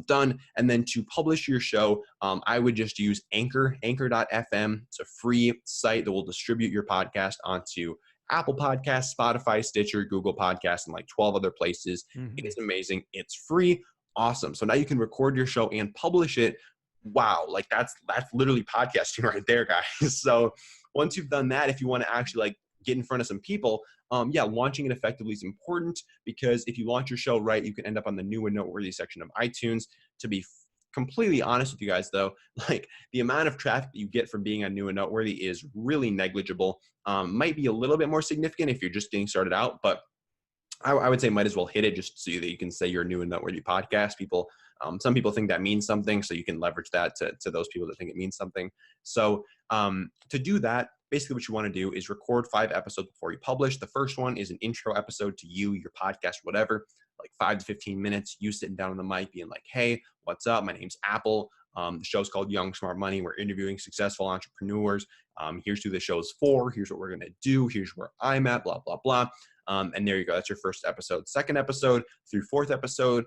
done. And then to publish your show, I would just use anchor.fm. It's a free site that will distribute your podcast onto Apple Podcasts, Spotify, Stitcher, Google Podcasts, and like 12 other places. It's amazing. It's free. Awesome. So now you can record your show and publish it. Wow. Like that's literally podcasting right there, guys. So once you've done that, if you want to actually like get in front of some people, launching it effectively is important because if you launch your show right, you can end up on the new and noteworthy section of iTunes. To be completely honest with you guys though, like the amount of traffic that you get from being on new and noteworthy is really negligible. Might be a little bit more significant if you're just getting started out, but I would say might as well hit it just so that you can say you're a new and noteworthy podcast. Some people think that means something, so you can leverage that to those people that think it means something. So to do that, basically what you want to do is record 5 episodes before you publish. The first one is an intro episode to you, your podcast, whatever, like 5 to 15 minutes, you sitting down on the mic being like, hey, what's up? My name's Apple. The show's called Young Smart Money. We're interviewing successful entrepreneurs. Here's who the show's for. Here's what we're going to do. Here's where I'm at, blah, blah, blah. And there you go. That's your first episode. Second episode through 4th episode.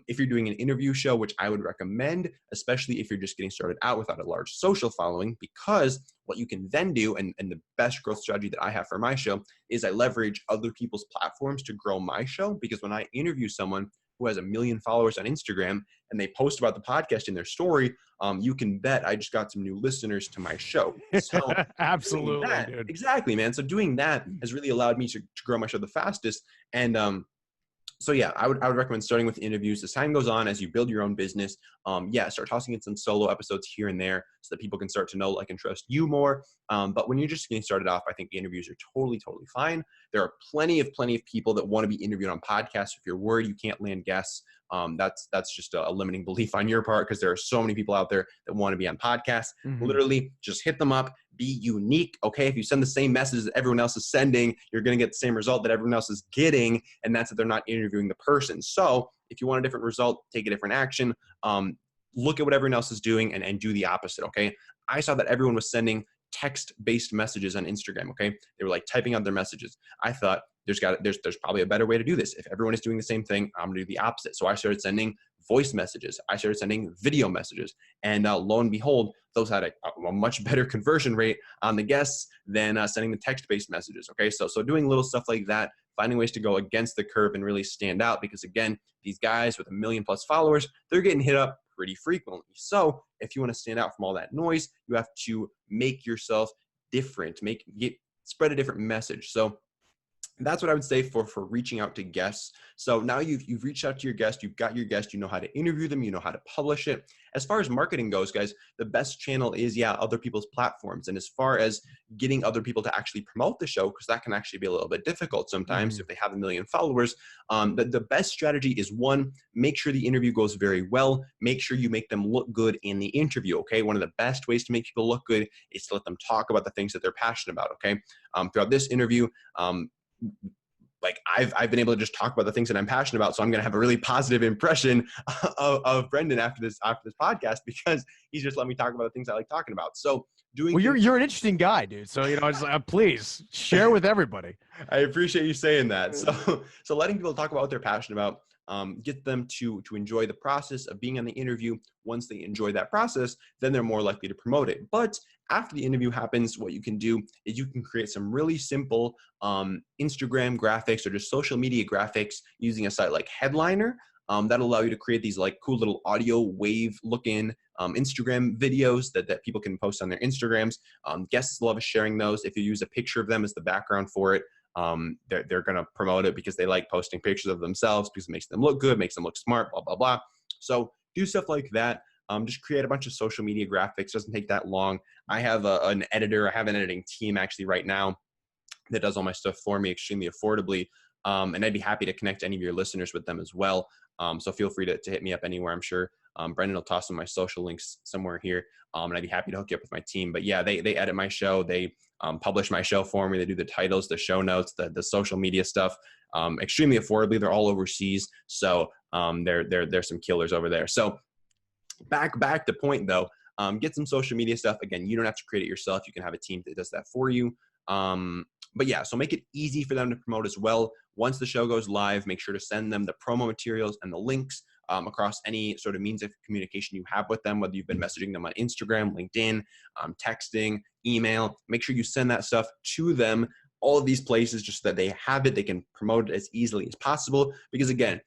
If you're doing an interview show, which I would recommend, especially if you're just getting started out without a large social following, because what you can then do, and the best growth strategy that I have for my show, is I leverage other people's platforms to grow my show. Because when I interview someone who has 1 million followers on Instagram and they post about the podcast in their story, you can bet I just got some new listeners to my show. So absolutely, dude. Exactly, man. So doing that has really allowed me to grow my show the fastest. And so yeah, I would recommend starting with interviews. As time goes on, as you build your own business, start tossing in some solo episodes here and there so that people can start to know, like, and trust you more. But when you're just getting started off, I think interviews are totally fine. There are plenty of people that want to be interviewed on podcasts. If you're worried you can't land guests, that's just a limiting belief on your part, because there are so many people out there that want to be on podcasts. Literally just hit them up, be unique. Okay. If you send the same message that everyone else is sending, you're going to get the same result that everyone else is getting. And that's that they're not interviewing the person. So if you want a different result, take a different action. Look at what everyone else is doing and do the opposite. Okay. I saw that everyone was sending text-based messages on Instagram. Okay, they were like typing out their messages. I thought there's probably a better way to do this. If everyone is doing the same thing, I'm gonna do the opposite. So I started sending voice messages. I started sending video messages, and lo and behold, those had a much better conversion rate on the guests than sending the text-based messages. Okay, so doing little stuff like that, finding ways to go against the curve and really stand out, because again, these guys with 1 million+ followers, they're getting hit up pretty frequently. So if you want to stand out from all that noise, you have to make yourself different, spread a different message. So that's what I would say for reaching out to guests. So now you've reached out to your guest, you've got your guest, you know how to interview them, you know how to publish it. As far as marketing goes, guys, the best channel is, other people's platforms. And as far as getting other people to actually promote the show, because that can actually be a little bit difficult sometimes if they have 1 million followers, the best strategy is, one, make sure the interview goes very well. Make sure you make them look good in the interview, okay? One of the best ways to make people look good is to let them talk about the things that they're passionate about, okay? Throughout this interview, like I've been able to just talk about the things that I'm passionate about. So I'm going to have a really positive impression of Brendan after this podcast, because he's just let me talk about the things I like talking about. So you're an interesting guy, dude. So, it's like, please share with everybody. I appreciate you saying that. So letting people talk about what they're passionate about, get them to enjoy the process of being on the interview. Once they enjoy that process, then they're more likely to promote it. But after the interview happens, what you can do is you can create some really simple Instagram graphics or just social media graphics using a site like Headliner. That'll allow you to create these like cool little audio wave looking Instagram videos that people can post on their Instagrams. Guests love sharing those. If you use a picture of them as the background for it, they're going to promote it because they like posting pictures of themselves, because it makes them look good, makes them look smart, blah, blah, blah. So do stuff like that. Just create a bunch of social media graphics. Doesn't take that long. I have an editor. I have an editing team actually right now that does all my stuff for me extremely affordably. And I'd be happy to connect any of your listeners with them as well. So feel free to hit me up anywhere. I'm sure Brendan will toss some of my social links somewhere here. And I'd be happy to hook you up with my team. But yeah, they edit my show. They publish my show for me. They do the titles, the show notes, the social media stuff, extremely affordably. They're all overseas. So they're some killers over there. So back to point though, get some social media stuff. Again, you don't have to create it yourself. You can have a team that does that for you. But yeah, so make it easy for them to promote as well. Once the show goes live, make sure to send them the promo materials and the links across any sort of means of communication you have with them, whether you've been messaging them on Instagram, LinkedIn, texting, email. Make sure you send that stuff to them, all of these places, just so that they have it, they can promote it as easily as possible. Because again,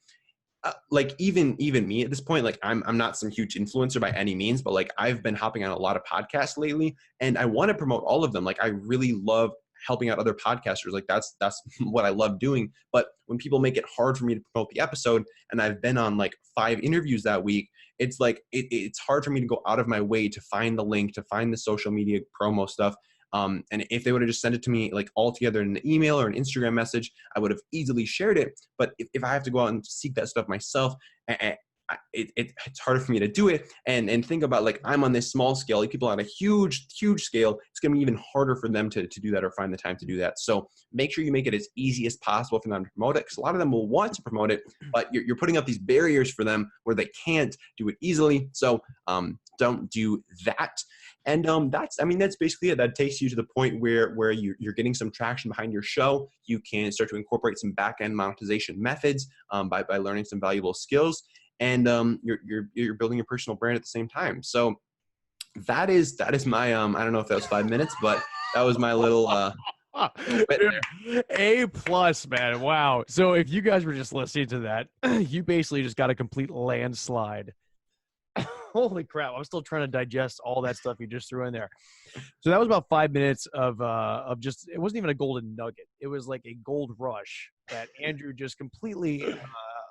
like even me at this point, like I'm not some huge influencer by any means, but like I've been hopping on a lot of podcasts lately, and I want to promote all of them. Like I really love helping out other podcasters. Like that's what I love doing. But when people make it hard for me to promote the episode, and I've been on like 5 interviews that week, it's like it's hard for me to go out of my way to find the link, to find the social media promo stuff. And if they would have just sent it to me like all together in an email or an Instagram message, I would have easily shared it. But if I have to go out and seek that stuff myself, it's harder for me to do it. And think about, like, I'm on this small scale, like people on a huge scale, it's going to be even harder for them to do that or find the time to do that. So make sure you make it as easy as possible for them to promote it, because a lot of them will want to promote it, but you're putting up these barriers for them where they can't do it easily. So don't do that. And that's basically it. That takes you to the point where you're getting some traction behind your show. You can start to incorporate some back-end monetization methods by learning some valuable skills, and you're building your personal brand at the same time. So that is my I don't know if that was 5 minutes, but that was my little A plus, man. Wow. So if you guys were just listening to that, you basically just got a complete landslide. Holy crap. I'm still trying to digest all that stuff you just threw in there. So that was about 5 minutes of just, it wasn't even a golden nugget. It was like a gold rush that Andrew just completely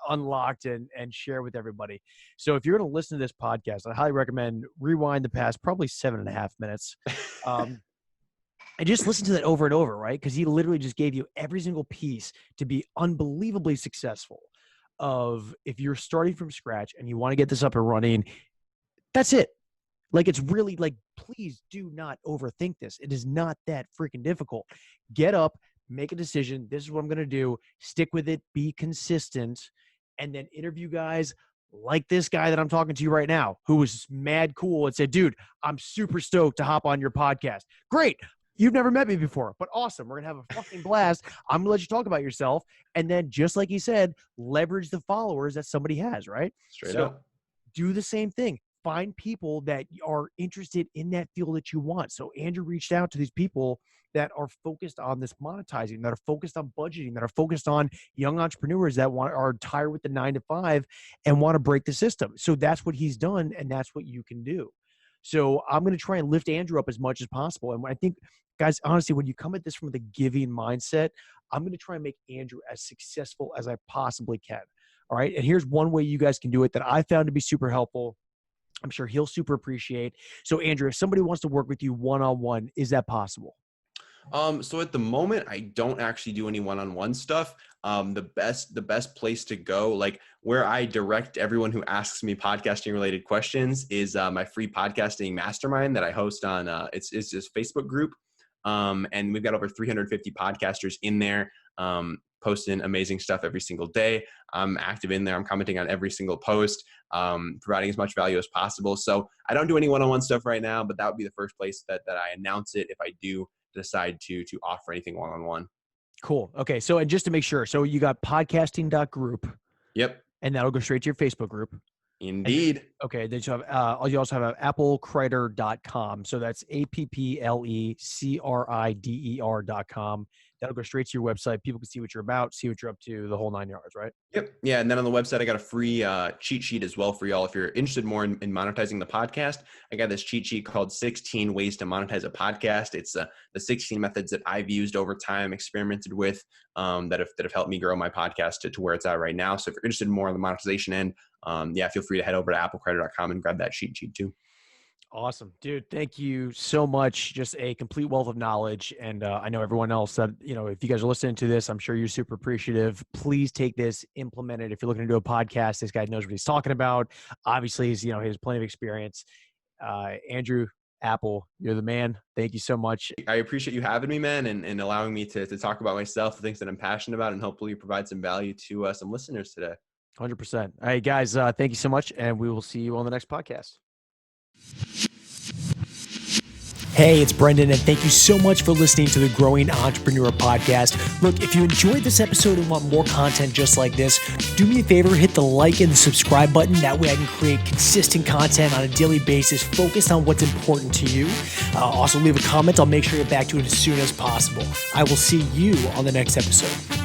unlocked and shared with everybody. So if you're going to listen to this podcast, I highly recommend rewind the past probably 7.5 minutes. And just listen to that over and over, right? Because he literally just gave you every single piece to be unbelievably successful. Of if you're starting from scratch and you want to get this up and running, that's it. Like, it's really like, please do not overthink this. It is not that freaking difficult. Get up, make a decision. This is what I'm going to do. Stick with it. Be consistent. And then interview guys like this guy that I'm talking to you right now, who was mad cool and said, dude, I'm super stoked to hop on your podcast. Great. You've never met me before, but awesome. We're going to have a fucking blast. I'm going to let you talk about yourself. And then just like he said, leverage the followers that somebody has, right? Straight up. Do the same thing. Find people that are interested in that field that you want. So Andrew reached out to these people that are focused on this monetizing, that are focused on budgeting, that are focused on young entrepreneurs that are tired with the 9-to-5 and want to break the system. So that's what he's done, and that's what you can do. So I'm going to try and lift Andrew up as much as possible. And I think, guys, honestly, when you come at this from the giving mindset, I'm going to try and make Andrew as successful as I possibly can. All right. And here's one way you guys can do it that I found to be super helpful. I'm sure he'll super appreciate. So Andrew, if somebody wants to work with you one-on-one, is that possible? So at the moment, I don't actually do any one-on-one stuff. The best place to go, like where I direct everyone who asks me podcasting related questions, is my free podcasting mastermind that I host on. It's this Facebook group, and we've got over 350 podcasters in there, posting amazing stuff every single day. I'm active in there. I'm commenting on every single post, providing as much value as possible. So I don't do any one-on-one stuff right now, but that would be the first place that I announce it if I do decide to offer anything one-on-one. Cool. Okay. So, and just to make sure, so you got podcasting.group. Yep. And that'll go straight to your Facebook group. Indeed. Okay. Then you also have applecrider.com. So that's applecrider.com. That'll go straight to your website. People can see what you're about, see what you're up to, the whole 9 yards, right? Yep. Yeah. And then on the website, I got a free cheat sheet as well for y'all. If you're interested more in monetizing the podcast, I got this cheat sheet called 16 Ways to Monetize a Podcast. It's the 16 methods that I've used over time, experimented with, that have helped me grow my podcast to where it's at right now. So if you're interested more on the monetization end, feel free to head over to applecrider.com and grab that cheat sheet too. Awesome, dude. Thank you so much. Just a complete wealth of knowledge. And I know everyone else that, if you guys are listening to this, I'm sure you're super appreciative. Please take this, implement it. If you're looking to do a podcast, this guy knows what he's talking about. Obviously, he has plenty of experience. Andrew, Apple, you're the man. Thank you so much. I appreciate you having me, man, and allowing me to talk about myself, the things that I'm passionate about, and hopefully provide some value to some listeners today. 100%. All right, guys, thank you so much. And we will see you on the next podcast. Hey, it's Brendan, and thank you so much for listening to the Growing Entrepreneur Podcast. Look, if you enjoyed this episode and want more content just like this, do me a favor, hit the like and the subscribe button. That way I can create consistent content on a daily basis focused on what's important to you. Also, leave a comment. I'll make sure to get back to it as soon as possible. I will see you on the next episode.